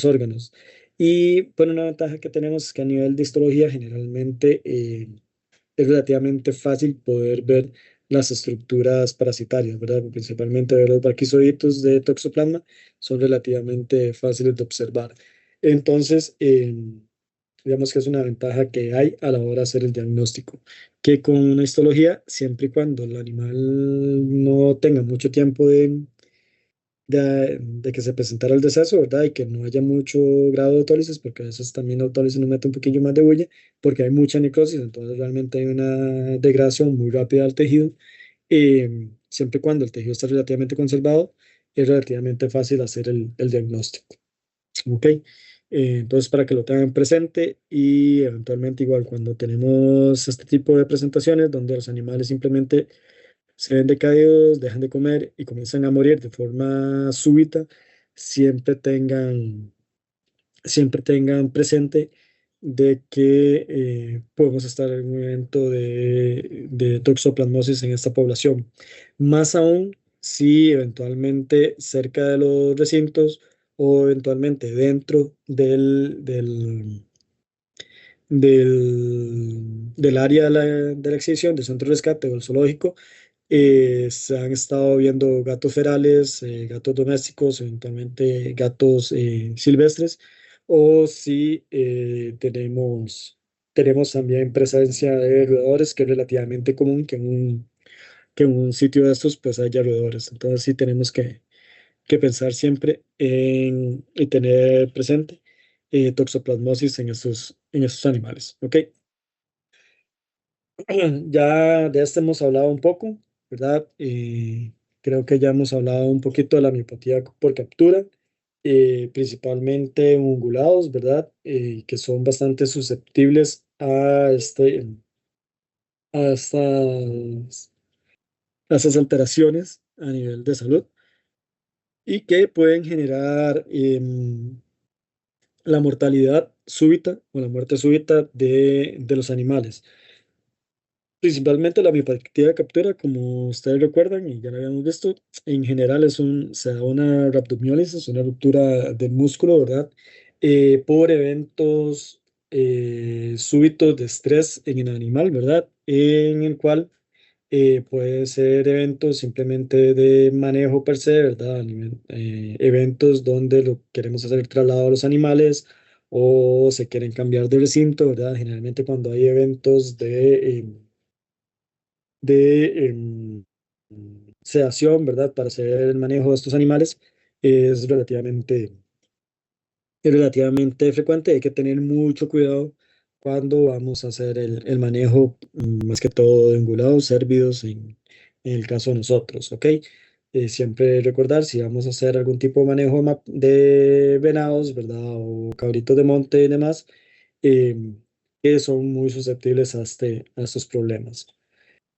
órganos. Y bueno, una ventaja que tenemos es que a nivel de histología generalmente es relativamente fácil poder ver las estructuras parasitarias, ¿verdad? Principalmente ver los braquizoides de toxoplasma son relativamente fáciles de observar. Entonces, digamos que es una ventaja que hay a la hora de hacer el diagnóstico, que con una histología, siempre y cuando el animal no tenga mucho tiempo de que se presentara el deceso, ¿verdad? Y que no haya mucho grado de autólisis, porque a veces también la autólisis nos mete un poquillo más de bulla, porque hay mucha necrosis, entonces realmente hay una degradación muy rápida del tejido. Siempre y cuando el tejido está relativamente conservado, es relativamente fácil hacer el diagnóstico. ¿Ok? Entonces, para que lo tengan presente y eventualmente igual cuando tenemos este tipo de presentaciones donde los animales simplemente se ven decaídos, dejan de comer y comienzan a morir de forma súbita, siempre tengan, siempre tengan presente de que podemos estar en un evento de toxoplasmosis en esta población. Más aún si eventualmente cerca de los recintos o eventualmente dentro del área de la exhibición, del centro de rescate o el zoológico, se han estado viendo gatos ferales, gatos domésticos, eventualmente gatos silvestres, o si tenemos también presencia de roedores, que es relativamente común que en un sitio de estos pues haya roedores. Entonces sí tenemos que pensar siempre y tener presente toxoplasmosis en estos animales. ¿Ok? Ya de este hemos hablado un poco, ¿verdad? Creo que ya hemos hablado un poquito de la miopatía por captura, principalmente ungulados, ¿verdad? Que son bastante susceptibles a a estas alteraciones a nivel de salud y que pueden generar la mortalidad súbita o la muerte súbita de los animales. Principalmente la miopatía de captura, como ustedes recuerdan y ya lo habíamos visto, en general se da una rhabdomiólisis, una ruptura del músculo, ¿verdad? Por eventos súbitos de estrés en el animal, ¿verdad? En el cual puede ser eventos simplemente de manejo per se, ¿verdad? Eventos donde lo queremos hacer traslado a los animales o se quieren cambiar de recinto, ¿verdad? Generalmente cuando hay eventos de sedación, ¿verdad? Para hacer el manejo de estos animales es relativamente frecuente. Hay que tener mucho cuidado cuando vamos a hacer el manejo, más que todo de ungulados, cérvidos, en el caso de nosotros, ¿ok? Siempre recordar si vamos a hacer algún tipo de manejo de venados, ¿verdad? O cabritos de monte y demás, eh, que son muy susceptibles a estos problemas.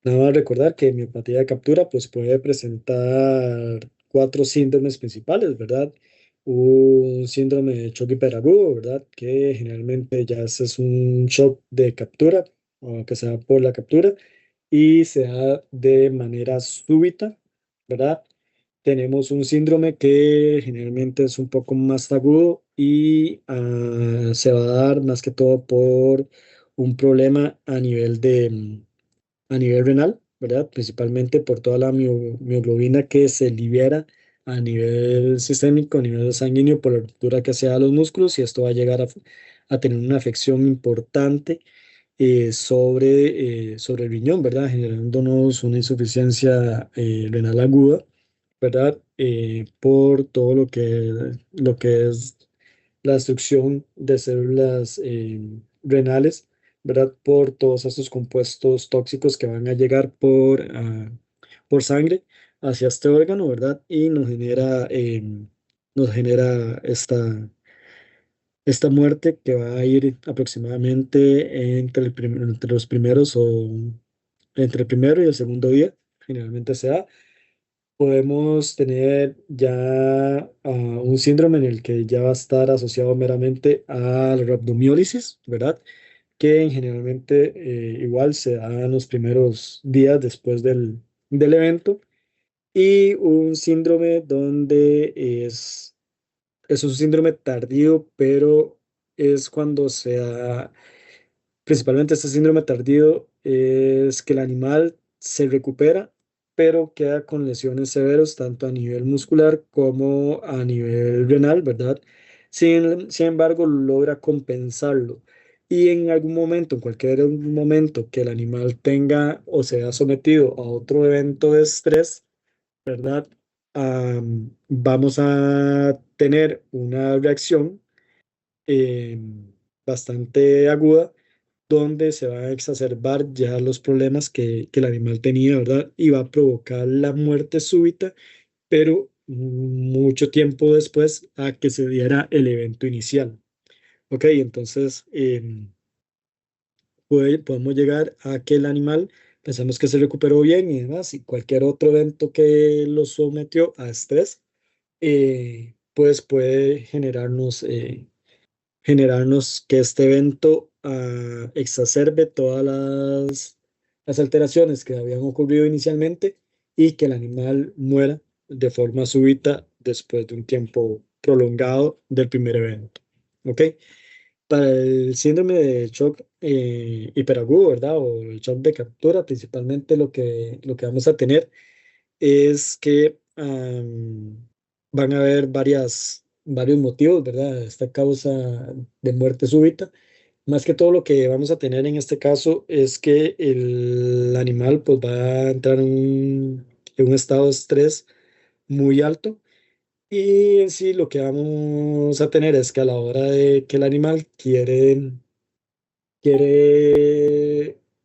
Nada más recordar que miopatía de captura pues puede presentar cuatro síndromes principales, ¿verdad? Un síndrome de shock hiperagudo, ¿verdad? Que generalmente ya ese es un shock de captura o que se da por la captura y se da de manera súbita, ¿verdad? Tenemos un síndrome que generalmente es un poco más agudo y se va a dar más que todo por un problema a nivel renal, ¿verdad? Principalmente por toda la mioglobina que se libera a nivel sistémico, a nivel sanguíneo, por la ruptura que se da a los músculos y esto va a llegar a tener una afección importante sobre el riñón, ¿verdad? Generándonos una insuficiencia renal aguda, ¿verdad? Por todo lo que es la destrucción de células renales, ¿verdad? Por todos estos compuestos tóxicos que van a llegar por sangre hacia este órgano, ¿verdad? Y nos genera esta muerte que va a ir aproximadamente entre los primeros o entre el primero y el segundo día, generalmente se da. podemos tener ya un síndrome en el que ya va a estar asociado meramente a la rhabdomiólisis, ¿verdad? Que generalmente igual se da en los primeros días después del evento. Y un síndrome donde es un síndrome tardío, pero es cuando se da, principalmente este síndrome tardío, es que el animal se recupera, pero queda con lesiones severas, tanto a nivel muscular como a nivel renal, ¿verdad? Sin embargo, logra compensarlo. Y en algún momento, en cualquier momento que el animal tenga o sea sometido a otro evento de estrés, ¿verdad? Vamos a tener una reacción eh, bastante aguda donde se van a exacerbar ya los problemas que el animal tenía, ¿verdad? Y va a provocar la muerte súbita, pero mucho tiempo después a que se diera el evento inicial. Ok, entonces podemos llegar a que el animal pensamos que se recuperó bien y demás, y cualquier otro evento que lo sometió a estrés, pues puede generarnos que este evento exacerbe todas las alteraciones que habían ocurrido inicialmente y que el animal muera de forma súbita después de un tiempo prolongado del primer evento. ¿Ok? Para el síndrome de shock hiperagudo, ¿verdad? O el shock de captura, principalmente lo que vamos a tener es que van a haber varios motivos, ¿verdad? Esta causa de muerte súbita. Más que todo lo que vamos a tener en este caso es que el animal pues va a entrar en un estado de estrés muy alto y en sí lo que vamos a tener es que a la hora de que el animal quiere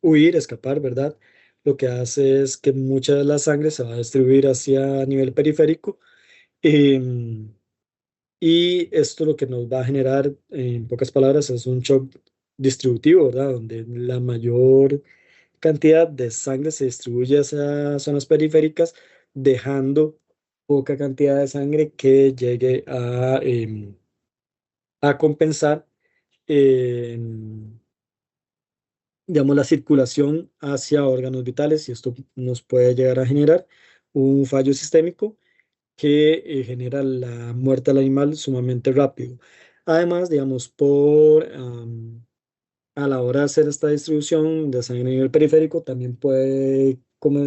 huir, escapar, ¿verdad? Lo que hace es que mucha de la sangre se va a distribuir hacia nivel periférico. em, y esto lo que nos va a generar, en pocas palabras, es un shock distributivo, ¿verdad? Donde la mayor cantidad de sangre se distribuye hacia zonas periféricas, dejando poca cantidad de sangre que llegue a compensar, em, digamos, la circulación hacia órganos vitales, y esto nos puede llegar a generar un fallo sistémico que genera la muerte del animal sumamente rápido. Además, digamos, a la hora de hacer esta distribución de sangre a nivel periférico, también puede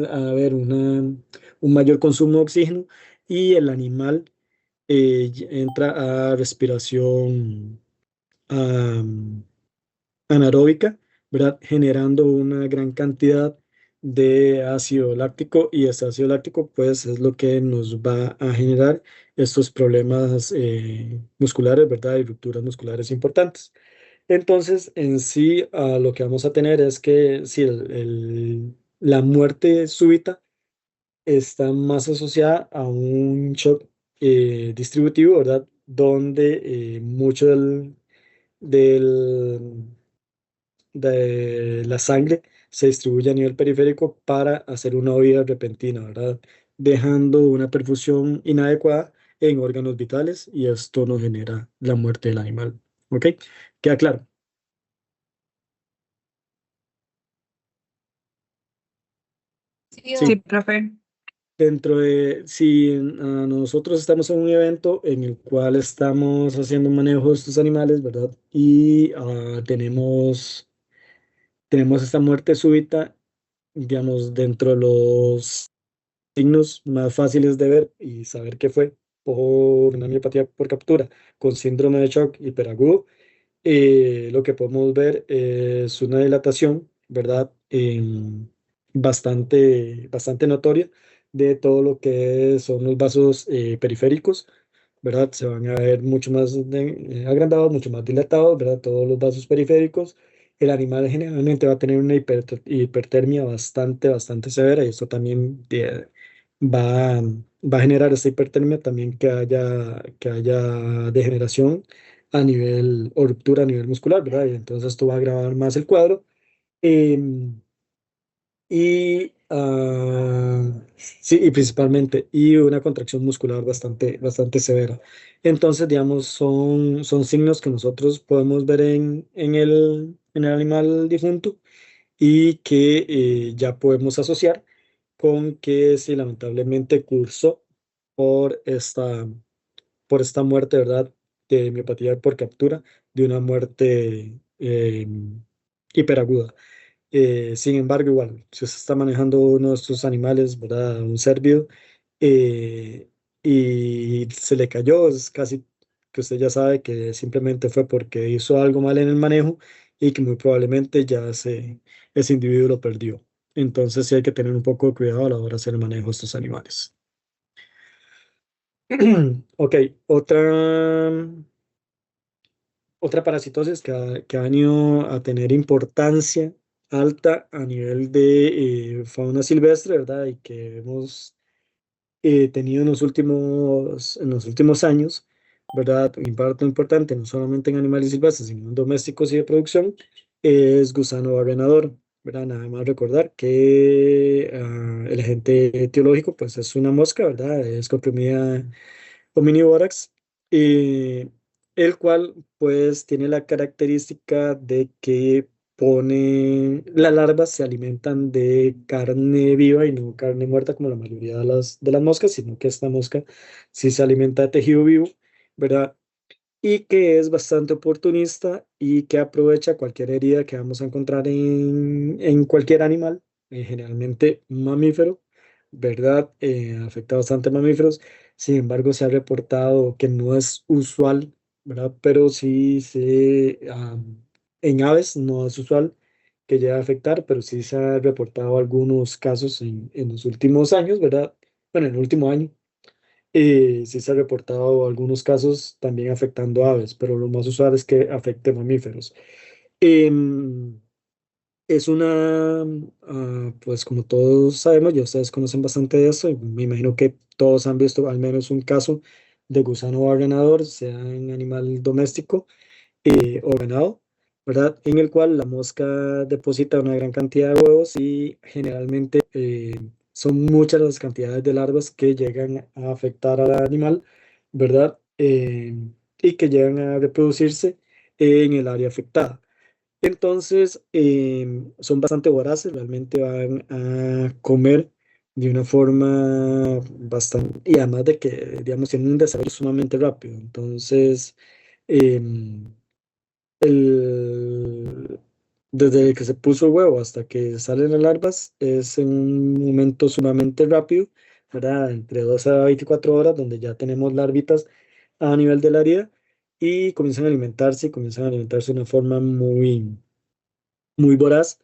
haber un mayor consumo de oxígeno y el animal entra a respiración am, anaeróbica, ¿verdad? Generando una gran cantidad de ácido láctico, y ese ácido láctico pues es lo que nos va a generar estos problemas musculares, ¿verdad? Y rupturas musculares importantes. Entonces, en sí, lo que vamos a tener es que si la muerte súbita está más asociada a un shock distributivo, ¿verdad? Donde mucho del de la sangre se distribuye a nivel periférico para hacer una huida repentina, ¿verdad? Dejando una perfusión inadecuada en órganos vitales, y esto nos genera la muerte del animal. ¿Ok? ¿Queda claro? Sí, Sí, Sí. profe. Si nosotros estamos en un evento en el cual estamos haciendo un manejo de estos animales, ¿verdad? Y tenemos esta muerte súbita, digamos, dentro de los signos más fáciles de ver y saber qué fue por una miopatía por captura con síndrome de shock hiperagudo. Lo que podemos ver es una dilatación, ¿verdad? Bastante notoria de todo lo que son los vasos periféricos, ¿verdad? Se van a ver mucho más agrandados, mucho más dilatados, ¿verdad? Todos los vasos periféricos. El animal generalmente va a tener una hipertermia bastante severa, y esto también va a generar esta hipertermia también que haya degeneración a nivel, o ruptura a nivel muscular, ¿verdad? Y entonces esto va a agravar más el cuadro. Y Sí, y principalmente, y una contracción muscular bastante severa. Entonces, digamos, son signos que nosotros podemos ver en el animal difunto y que ya podemos asociar con que si lamentablemente cursó por esta muerte, ¿verdad? De miopatía por captura, de una muerte hiperaguda. Sin embargo, igual, si usted está manejando uno de estos animales, ¿verdad? Un cérvido, eh, y se le cayó, es casi que usted ya sabe que simplemente fue porque hizo algo mal en el manejo y que muy probablemente ya ese individuo lo perdió. Entonces sí hay que tener un poco de cuidado a la hora de hacer el manejo de estos animales. Ok, otra parasitosis que ha venido a tener importancia alta a nivel de fauna silvestre, ¿verdad? Y que hemos tenido en los últimos años, ¿verdad? Un impacto importante, no solamente en animales silvestres, sino en domésticos y de producción, es gusano barrenador, ¿verdad? Nada más recordar que el agente etiológico, pues es una mosca, ¿verdad? Es comprimida omnivorax, eh, el cual pues tiene la característica de que las larvas se alimentan de carne viva y no carne muerta como la mayoría de las moscas, sino que esta mosca sí se alimenta de tejido vivo, ¿verdad? Y que es bastante oportunista y que aprovecha cualquier herida que vamos a encontrar en cualquier animal, generalmente un mamífero, ¿verdad? Afecta bastante a mamíferos. Sin embargo, se ha reportado que no es usual, ¿verdad? Pero sí en aves no es usual que llegue a afectar, pero sí se ha reportado algunos casos en los últimos años, ¿verdad? Bueno, en el último año sí se ha reportado algunos casos también afectando aves, pero lo más usual es que afecte mamíferos. Em, es pues como todos sabemos, ya ustedes conocen bastante de eso, y me imagino que todos han visto al menos un caso de gusano barrenador, sea en animal doméstico o ganado, ¿verdad? En el cual la mosca deposita una gran cantidad de huevos y generalmente son muchas las cantidades de larvas que llegan a afectar al animal, ¿verdad? Y que llegan a reproducirse en el área afectada. Entonces, son bastante voraces, realmente van a comer de una forma bastante, y además de que, digamos, tienen un desarrollo sumamente rápido. Entonces, em, el- desde que se puso el huevo hasta que salen las larvas es en un momento sumamente rápido, ¿verdad? Entre 2 a 24 horas, donde ya tenemos larvitas a nivel de la herida y comienzan a alimentarse de una forma muy, muy voraz,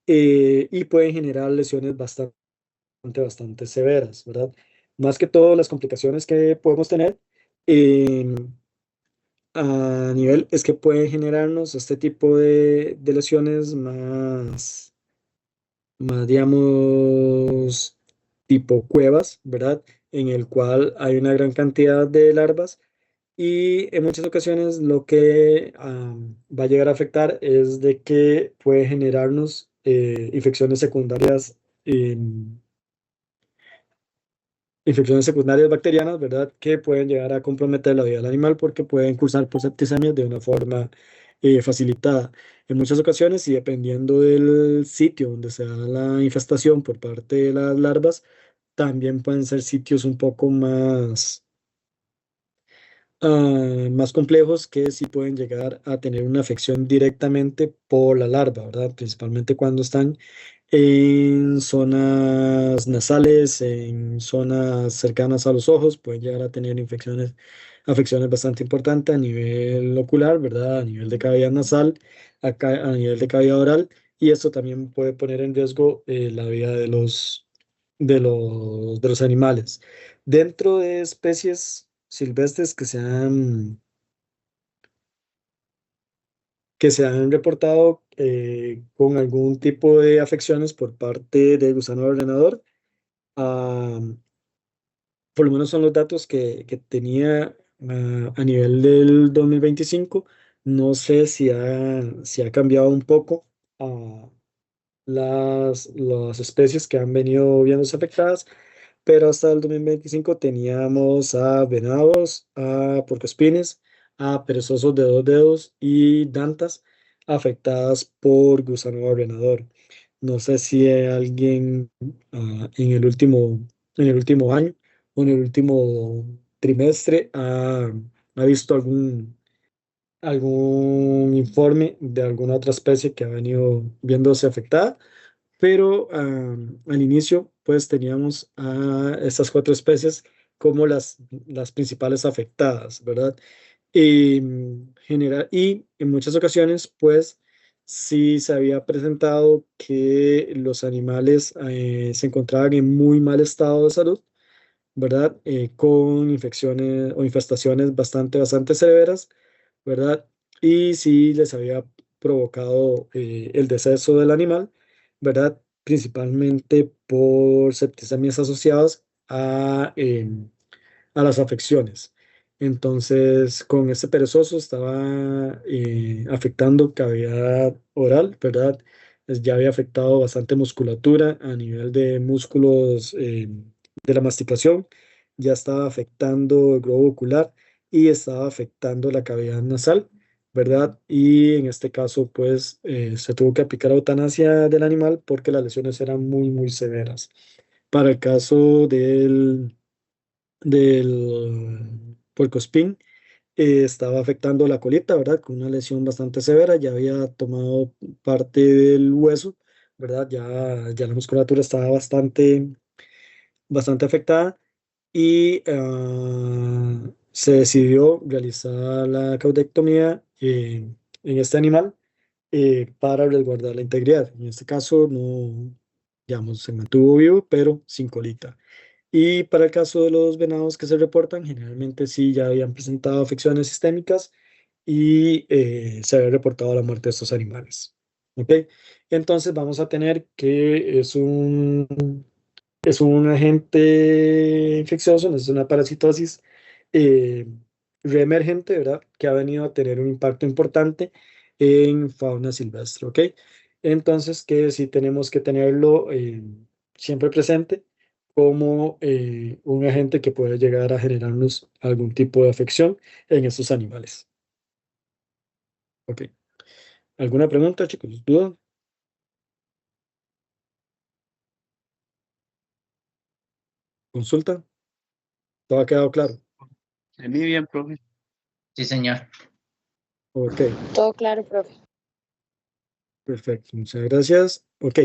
y pueden generar lesiones bastante severas, ¿verdad? Más que todo, las complicaciones que podemos tener. em, a nivel es que pueden generarnos este tipo de lesiones más, digamos, tipo cuevas, ¿verdad? En el cual hay una gran cantidad de larvas y en muchas ocasiones lo que va a llegar a afectar es de que puede generarnos infecciones secundarias bacterianas, ¿verdad? Que pueden llegar a comprometer la vida del animal porque pueden cursar por septicemia de una forma facilitada. En muchas ocasiones, y dependiendo del sitio donde se da la infestación por parte de las larvas, también pueden ser sitios un poco más complejos que sí pueden llegar a tener una afección directamente por la larva, ¿verdad? Principalmente cuando están en zonas nasales, en zonas cercanas a los ojos, pueden llegar a tener afecciones bastante importantes a nivel ocular, ¿verdad? A nivel de cavidad nasal, a nivel de cavidad oral, y esto también puede poner en riesgo la vida de los animales. Dentro de especies silvestres que se han reportado con algún tipo de afecciones por parte del gusano ordenador, ah, por lo menos son los datos que tenía a nivel del 2025. No sé si ha cambiado un poco las especies que han venido viéndose afectadas, pero hasta el 2025 teníamos a venados, a puercoespines, a perezosos de dos dedos y dantas afectadas por gusano barrenador. No sé si alguien en el último año o en el último trimestre ha visto algún informe de alguna otra especie que ha venido viéndose afectada, pero al inicio pues teníamos a estas cuatro especies como las principales afectadas, ¿verdad? Y en muchas ocasiones pues sí se había presentado que los animales se encontraban en muy mal estado de salud, ¿verdad? Con infecciones o infestaciones bastante severas, ¿verdad? Y si les había provocado el deceso del animal, ¿verdad? Principalmente por septicemias asociadas a las afecciones. Entonces, con este perezoso estaba afectando cavidad oral, ¿verdad? Ya había afectado bastante musculatura a nivel de músculos de la masticación, ya estaba afectando el globo ocular y estaba afectando la cavidad nasal, ¿verdad? Y en este caso, pues, se tuvo que aplicar eutanasia del animal porque las lesiones eran muy severas. Para el caso del puercoespín, estaba afectando la colita, ¿verdad? Con una lesión bastante severa, ya había tomado parte del hueso, ¿verdad? Ya la musculatura estaba bastante afectada y se decidió realizar la caudectomía en este animal para resguardar la integridad. En este caso, no, digamos, se mantuvo vivo, pero sin colita. Y para el caso de los venados que se reportan, generalmente sí ya habían presentado afecciones sistémicas y se había reportado la muerte de estos animales. ¿Ok? Entonces vamos a tener que es un agente infeccioso, no es una parasitosis eh, reemergente, ¿verdad? Que ha venido a tener un impacto importante en fauna silvestre, ¿ok? Entonces, que sí tenemos que tenerlo siempre presente como un agente que puede llegar a generarnos algún tipo de afección en estos animales. ¿Ok? ¿Alguna pregunta, chicos? ¿Duda? ¿Consulta? ¿Todo ha quedado claro? A mí bien, profe. Sí, señor. Ok. Todo claro, profe. Perfecto, muchas gracias. Ok,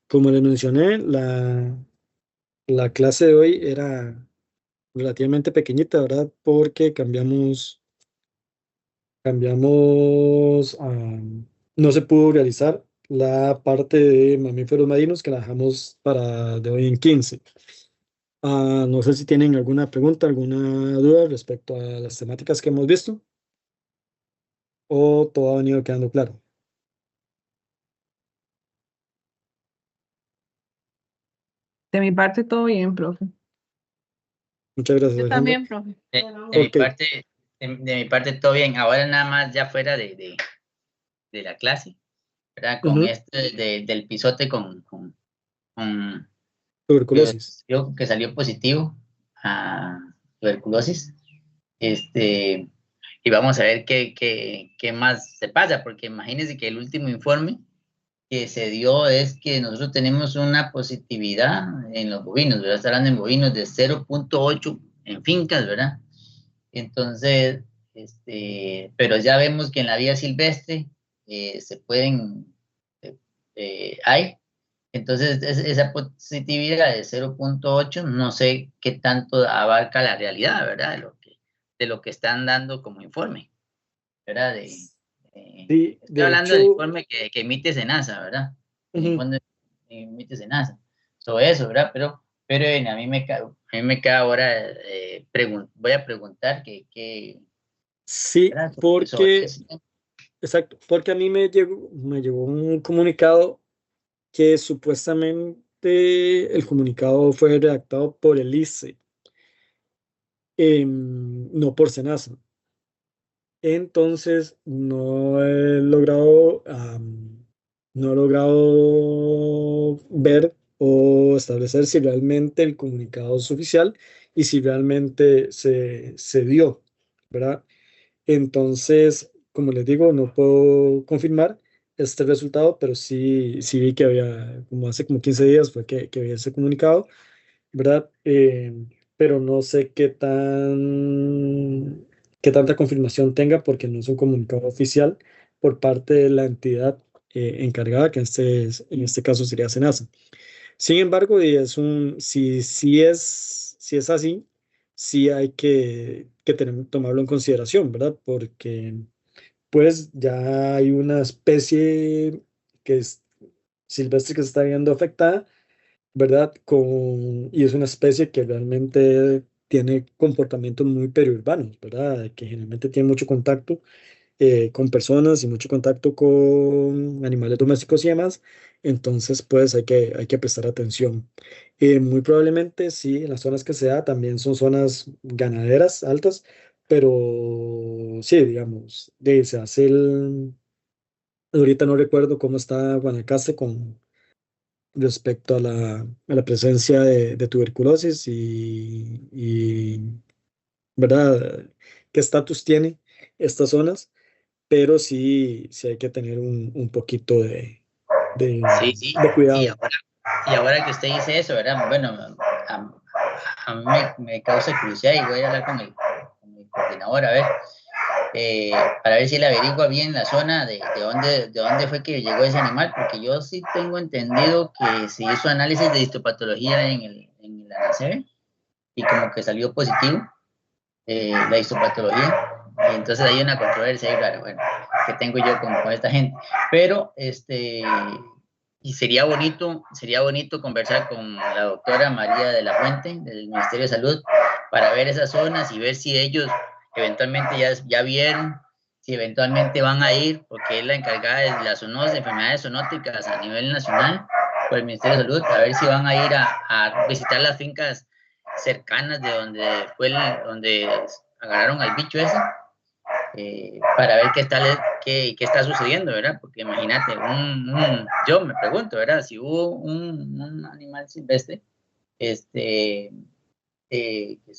como les mencioné, la clase de hoy era relativamente pequeñita, ¿verdad? Porque no se pudo realizar la parte de mamíferos marinos que la dejamos para de hoy en 15. No sé si tienen alguna pregunta, alguna duda respecto a las temáticas que hemos visto o todo ha venido quedando claro. De mi parte, todo bien, profe. Muchas gracias, Yo Alejandra. también, profe. De mi Ok. parte, de mi parte todo bien. Ahora nada más ya fuera de la clase, ¿verdad? Con Ujú. esto del pisote con Tuberculosis. que salió positivo a tuberculosis. Este, y vamos a ver qué más se pasa, porque imagínense que el último informe que se dio es que nosotros tenemos una positividad en los bovinos, ¿verdad? Está hablando en bovinos de 0,8 en fincas, ¿verdad? Entonces, pero ya vemos que en la vida silvestre se pueden, hay. Entonces, esa positividad de 0,8 no sé qué tanto abarca la realidad, ¿verdad? De lo que están dando como informe, ¿verdad? Sí, Estoy de hablando del hecho, informe que emite SENASA, ¿verdad? El ujú, informe que emite SENASA. Sobre eso, ¿verdad? Pero a mí me queda ahora, voy a preguntar sí, ¿verdad? Sobre porque, eso. exacto, porque a mí me llegó un comunicado que supuestamente el comunicado fue redactado por el ICE, no por SENASA. Entonces, no he logrado no he logrado ver o establecer si realmente el comunicado es oficial y si realmente se dio, ¿verdad? Entonces, como les digo, no puedo confirmar este resultado, pero sí vi que había, como hace como 15 días fue que había ese comunicado, ¿verdad? Pero no sé qué tanta confirmación tenga porque no es un comunicado oficial por parte de la entidad encargada, que en este caso sería SENASA. Sin embargo, y si es así, sí hay que tomarlo en consideración, ¿verdad? Porque pues ya hay una especie que es silvestre que se está viendo afectada, ¿verdad? Y es una especie que realmente tiene comportamientos muy periurbanos, ¿verdad? Que generalmente tiene mucho contacto con personas y mucho contacto con animales domésticos y demás. Entonces, pues hay que prestar atención. Muy probablemente sí, en las zonas que se da también son zonas ganaderas altas, pero sí, digamos, se hace ahorita no recuerdo cómo está Guanacaste con respecto a la presencia de tuberculosis ¿verdad? ¿Qué estatus tiene estas zonas? Pero sí hay que tener un poquito de, Sí, sí. de Y cuidado. ahora, y ahora que usted dice eso, ¿verdad? Bueno, a mí me causa curiosidad y voy a hablar con mi coordinador a ver, para ver si él averigua bien la zona de dónde fue que llegó ese animal, porque yo sí tengo entendido que se hizo análisis de histopatología en la NACEBE y como que salió positivo la histopatología. Y entonces hay una controversia ahí rara, bueno, que tengo yo con esta gente. Pero, y sería bonito conversar con la doctora María de la Fuente del Ministerio de Salud para ver esas zonas y ver si ellos eventualmente ya vieron, si eventualmente van a ir, porque es la encargada de las zoonosis, enfermedades zoonóticas a nivel nacional por el Ministerio de Salud, a ver si van a ir a visitar las fincas cercanas de donde donde agarraron al bicho ese, para ver qué está sucediendo, ¿verdad? Porque imagínate, yo me pregunto, ¿verdad? Si hubo un animal silvestre, que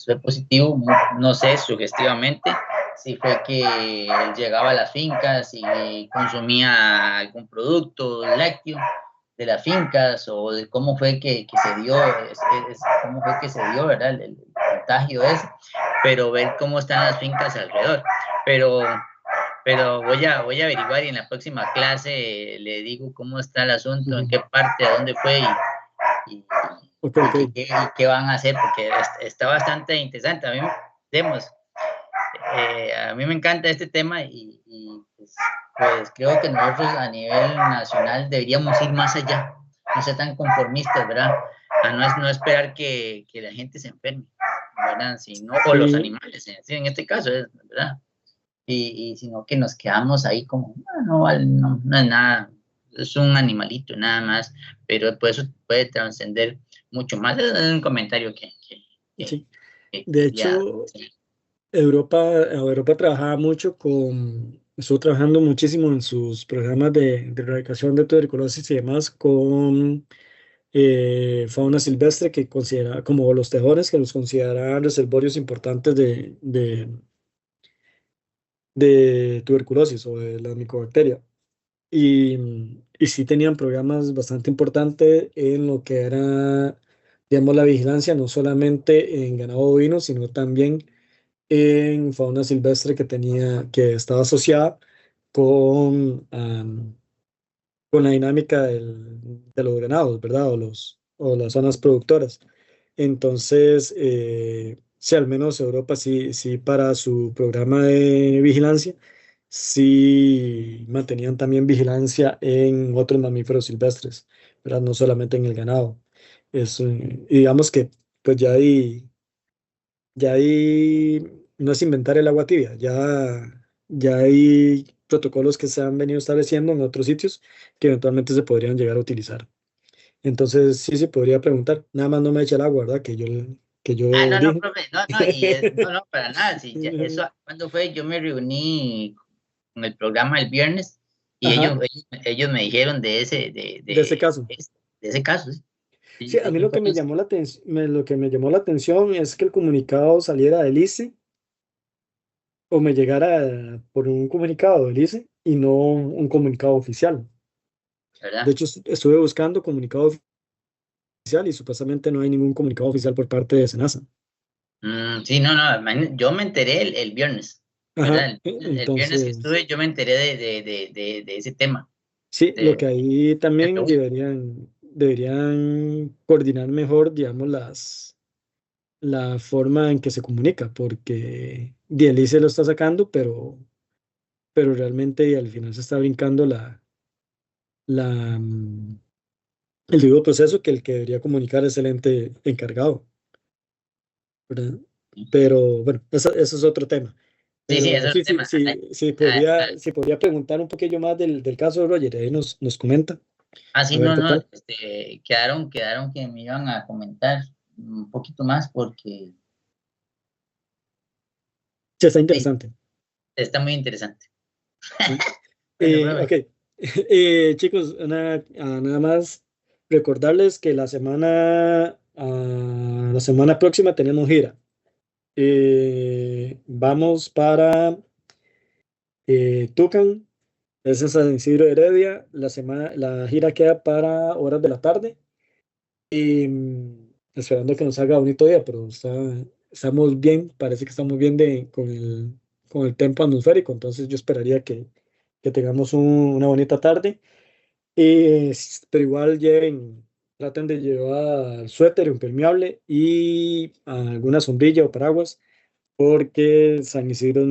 fue positivo, no sé, sugestivamente, si fue que él llegaba a las fincas y consumía algún producto lácteo de las fincas o de cómo fue que se dio, cómo fue que se dio, ¿verdad? El contagio ese, pero ver cómo están las fincas alrededor. Pero, pero voy a averiguar y en la próxima clase le digo cómo está el asunto, en qué parte, a dónde fue y, Ok. qué van a hacer, porque está bastante interesante. A mí me encanta este tema y pues creo que nosotros a nivel nacional deberíamos ir más allá, no ser tan conformistas, ¿verdad? A no esperar que la gente se enferme, ¿verdad? Sino, o los Sí, animales, en este caso, ¿verdad? Y sino que nos quedamos ahí como, no es nada, es un animalito nada más, pero pues eso puede trascender mucho más. Es un comentario sí. que De quería hecho, hacer. Europa trabajaba mucho estuvo trabajando muchísimo en sus programas de erradicación de tuberculosis y demás con fauna silvestre que considera, como los tejones, que los consideraban reservorios importantes de tuberculosis o de la micobacteria. Y sí tenían programas bastante importantes en lo que era, digamos, la vigilancia, no solamente en ganado bovino, sino también en fauna silvestre que estaba asociada con, con la dinámica de los ganados, ¿verdad? O las zonas productoras. Entonces, sí, al menos Europa sí para su programa de vigilancia, sí mantenían también vigilancia en otros mamíferos silvestres, ¿verdad? No solamente en el ganado. Y digamos que pues ya ahí no es inventar el agua tibia, ya hay protocolos que se han venido estableciendo en otros sitios que eventualmente se podrían llegar a utilizar. Entonces, sí se podría preguntar, nada más no me eche el agua, ¿verdad? Que yo No, dije. profe, no, para nada. Sí, eso, cuando fue, yo me reuní con el programa el viernes Y Ajá. ellos me dijeron de ese, De ese caso. de ese caso, ¿sí? Sí, a mí lo que me llamó la lo que me llamó la atención es que el comunicado saliera del ICE o me llegara por un comunicado del ICE y no un comunicado oficial. De ¿verdad? hecho, estuve buscando comunicado oficial y supuestamente no hay ningún comunicado oficial por parte de SENASA. Sí, no, yo me enteré el viernes, Ajá, ¿verdad? El viernes que entonces, estuve, yo me enteré de ese tema. sí, lo que De, ahí también pero bueno, deberían coordinar mejor, digamos, la forma en que se comunica, porque DLI se lo está sacando, pero realmente al final se está brincando la, mm, el debido proceso que el que debería comunicar es el ente encargado, ¿verdad? Pero bueno, eso es otro tema. sí, Pero eso es el sí, tema. Ah, si podría preguntar un poquillo más del caso de Roger, ahí nos comenta, sí, a ver no, qué no, tal. quedaron que me iban a comentar un poquito más porque Sí, está sí, interesante. está muy interesante. Sí. Bueno, profe, Ok. Chicos, nada más recordarles que la semana próxima tenemos gira. Vamos para Tucán, es en San Isidro de Heredia. La gira queda para horas de la tarde. Y esperando que nos salga bonito día, pero estamos bien, parece que estamos bien con el tempo atmosférico, entonces yo esperaría que tengamos una bonita tarde. Pero igual traten de llevar suéter impermeable y alguna sombrilla o paraguas, porque San Isidro es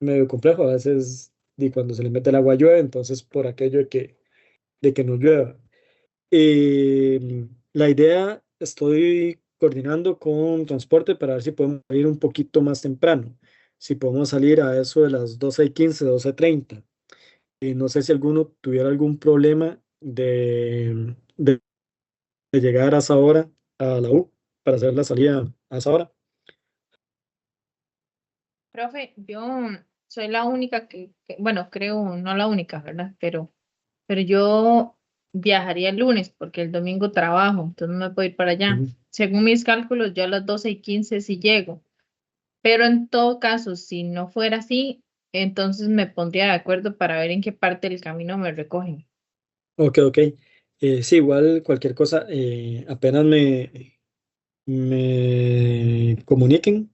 medio complejo, a veces y cuando se le mete el agua llueve, entonces por aquello de que no llueva. La idea, estoy coordinando con transporte para ver si podemos ir un poquito más temprano, si podemos salir a eso de las 12:15, 12:30. Y no sé si alguno tuviera algún problema de llegar a esa hora a la U para hacer la salida a esa hora. Profe, yo soy la única bueno, creo, no la única, ¿verdad? Pero yo viajaría el lunes porque el domingo trabajo, entonces no me puedo ir para allá. Ujú. Según mis cálculos, yo a las 12:15 sí llego, pero en todo caso, si no fuera así, entonces me pondría de acuerdo para ver en qué parte del camino me recogen. Ok, ok. Sí, igual cualquier cosa, apenas me comuniquen.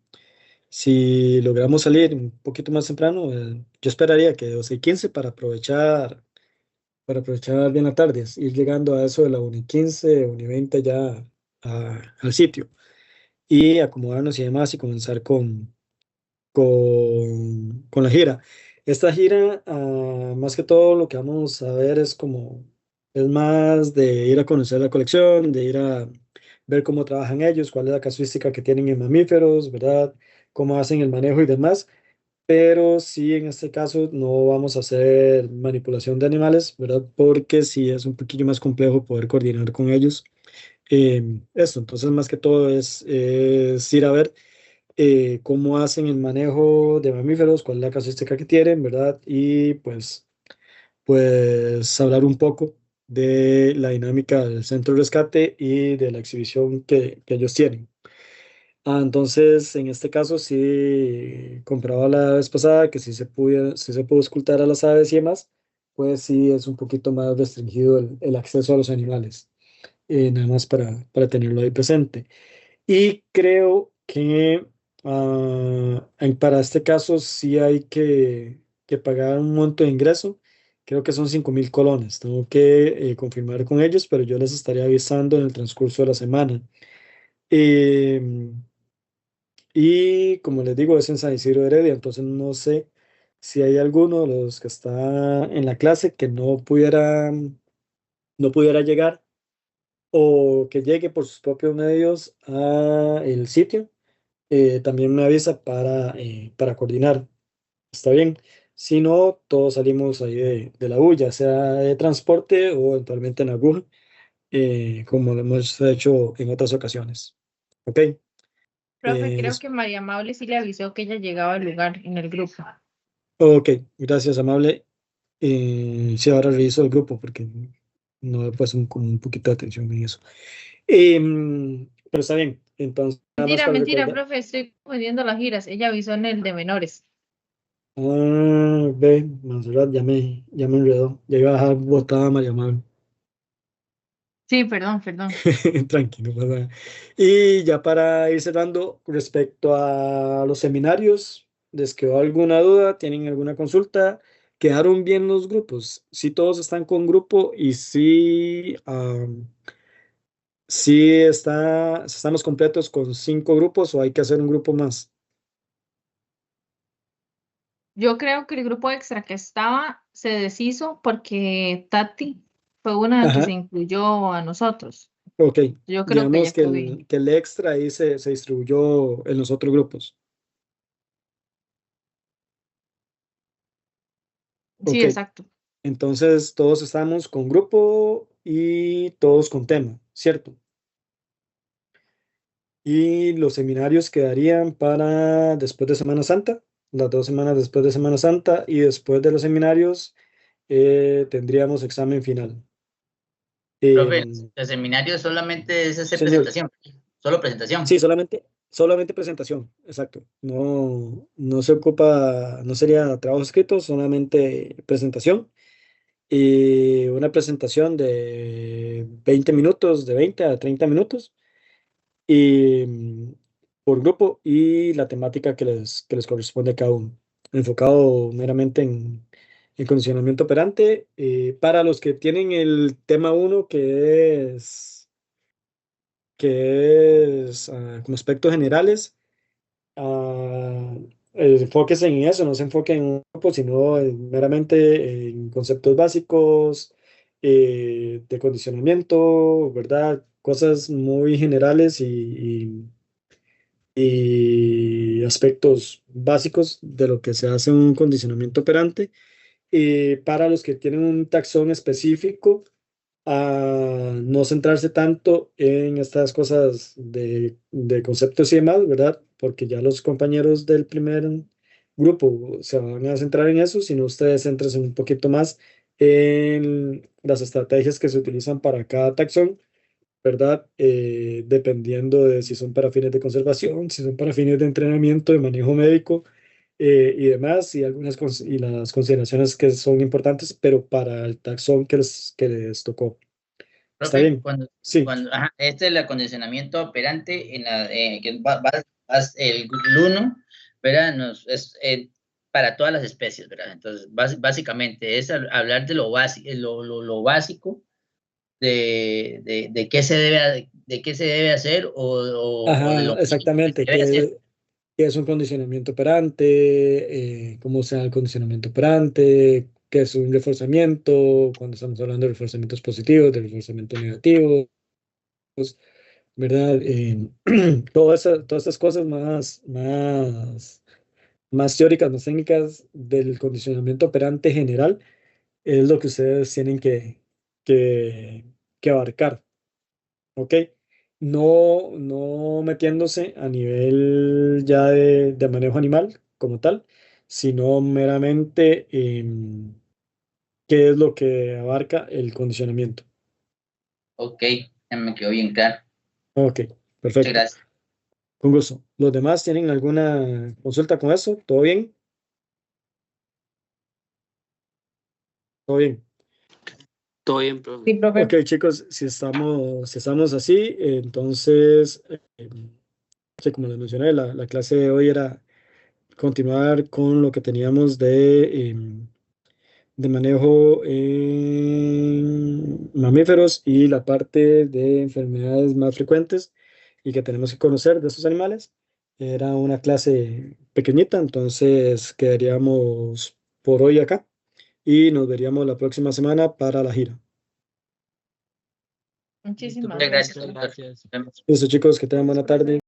Si logramos salir un poquito más temprano, yo esperaría que 12:15 para aprovechar bien la tarde, ir llegando a eso de la 1:15, 1:20 ya al sitio y acomodarnos y demás y comenzar con la gira. Esta gira, más que todo, lo que vamos a ver es más de ir a conocer la colección, de ir a ver cómo trabajan ellos, cuál es la casuística que tienen en mamíferos, ¿verdad? Cómo hacen el manejo y demás. Pero sí, en este caso no vamos a hacer manipulación de animales, ¿verdad? Porque sí es un poquillo más complejo poder coordinar con ellos. Esto, entonces, más que todo es ir a ver cómo hacen el manejo de mamíferos, cuál es la casuística que tienen, ¿verdad? Y pues hablar un poco de la dinámica del centro de rescate y de la exhibición que ellos tienen. Entonces, en este caso, sí compraba la vez pasada que si se pudo escultar a las aves y demás, pues sí es un poquito más restringido el acceso a los animales, nada más para tenerlo ahí presente. Y creo que para este caso sí hay que pagar un monto de ingreso. Creo que son 5.000 colones. Tengo que confirmar con ellos, pero yo les estaré avisando en el transcurso de la semana. Em, y como les digo, es en San Isidro de Heredia, entonces no sé si hay alguno de los que está en la clase que no pudiera llegar o que llegue por sus propios medios a el sitio. También me avisa para coordinar. Está bien. Si no, todos salimos ahí de la U, ya sea de transporte o eventualmente en aguja, como lo hemos hecho en otras ocasiones. ¿Ok? Profe, creo Es- que María Amable sí le avisó que ella llegaba al lugar en el grupo. ok, gracias, amable. Sí, ahora reviso el grupo porque no he puesto como un poquito de atención en eso. Pero está bien, entonces nada más Mentira, para mentira, recordar. profe, estoy confundiendo las giras. Ella avisó en el de menores. Ve, Montserrat, ya me enredó. Ya iba a dejar botada a María Mabel. Sí, perdón, perdón. Tranquilo, no pasa nada. Y ya para ir cerrando, respecto a los seminarios, ¿les quedó alguna duda? ¿Tienen alguna consulta? ¿Quedaron bien los grupos? ¿Sí todos están con grupo y sí estamos completos con 5 grupos o hay que hacer un grupo más? Yo creo que el grupo extra que estaba se deshizo porque Tati fue una que se Ajá, incluyó a nosotros. ok. Yo creo que Digamos ya que quedó bien. que el extra ahí se distribuyó en los otros grupos. Sí, Ok. exacto. Entonces todos estamos con grupo y todos con tema, ¿cierto? Y los seminarios quedarían para después de Semana Santa, las 2 semanas después de Semana Santa, y después de los seminarios tendríamos examen final. Profe, Em, el seminario solamente es hacer señor, presentación, solo presentación. sí, solamente presentación, exacto. No, no se ocupa, no sería trabajo escrito, solamente presentación. Y una presentación de 20 minutos, de 20 a 30 minutos y por grupo y la temática que les corresponde a cada uno, enfocado meramente en condicionamiento operante. Para los que tienen el tema uno que es como aspectos generales, ah, enfóquese en eso, no se enfoque en un grupo, sino meramente en conceptos básicos de condicionamiento, ¿verdad? Cosas muy generales y aspectos básicos de lo que se hace en un condicionamiento operante. Para los que tienen un taxón específico, a no centrarse tanto en estas cosas de conceptos y demás, ¿verdad? Porque ya los compañeros del primer grupo se van a centrar en eso, sino ustedes centren un poquito más en las estrategias que se utilizan para cada taxón, ¿verdad? Dependiendo de si son para fines de conservación, si son para fines de entrenamiento, de manejo médico y demás, y y las consideraciones que son importantes, pero para el taxón que les tocó. ¿Está Profe, bien? Sí, ajá, este es el acondicionamiento operante en la, que el 1, ¿verdad? Para todas las especies, ¿verdad? Entonces, básicamente es hablar de lo básico de qué se de qué se debe hacer o de ajá, lo mínimo que se exactamente. debe hacer. ¿Qué es un condicionamiento operante? ¿Cómo se da el condicionamiento operante? ¿Qué es un reforzamiento? Cuando estamos hablando de reforzamientos positivos, de reforzamientos negativos, ¿verdad? Todas estas cosas más teóricas, más técnicas del condicionamiento operante general es lo que ustedes tienen que, que abarcar, ¿ok? No metiéndose a nivel ya de manejo animal como tal, sino meramente qué es lo que abarca el condicionamiento. Ok, ya me quedó bien claro. Ok, Muchas perfecto. gracias. Con gusto. ¿Los demás tienen alguna consulta con eso? ¿Todo bien? ¿Todo bien? Todo bien, profe. Sí, profe. Ok, chicos, si estamos así, entonces, sí, como les mencioné, la clase de hoy era continuar con lo que teníamos de manejo en mamíferos y la parte de enfermedades más frecuentes y que tenemos que conocer de estos animales. Era una clase pequeñita, entonces quedaríamos por hoy acá y nos veríamos la próxima semana para la gira. Listo, Muchísimas Muchas profe, gracias, muchas gracias. doctor. gracias. Nos vemos. Listo, chicos, que tengan buena tarde.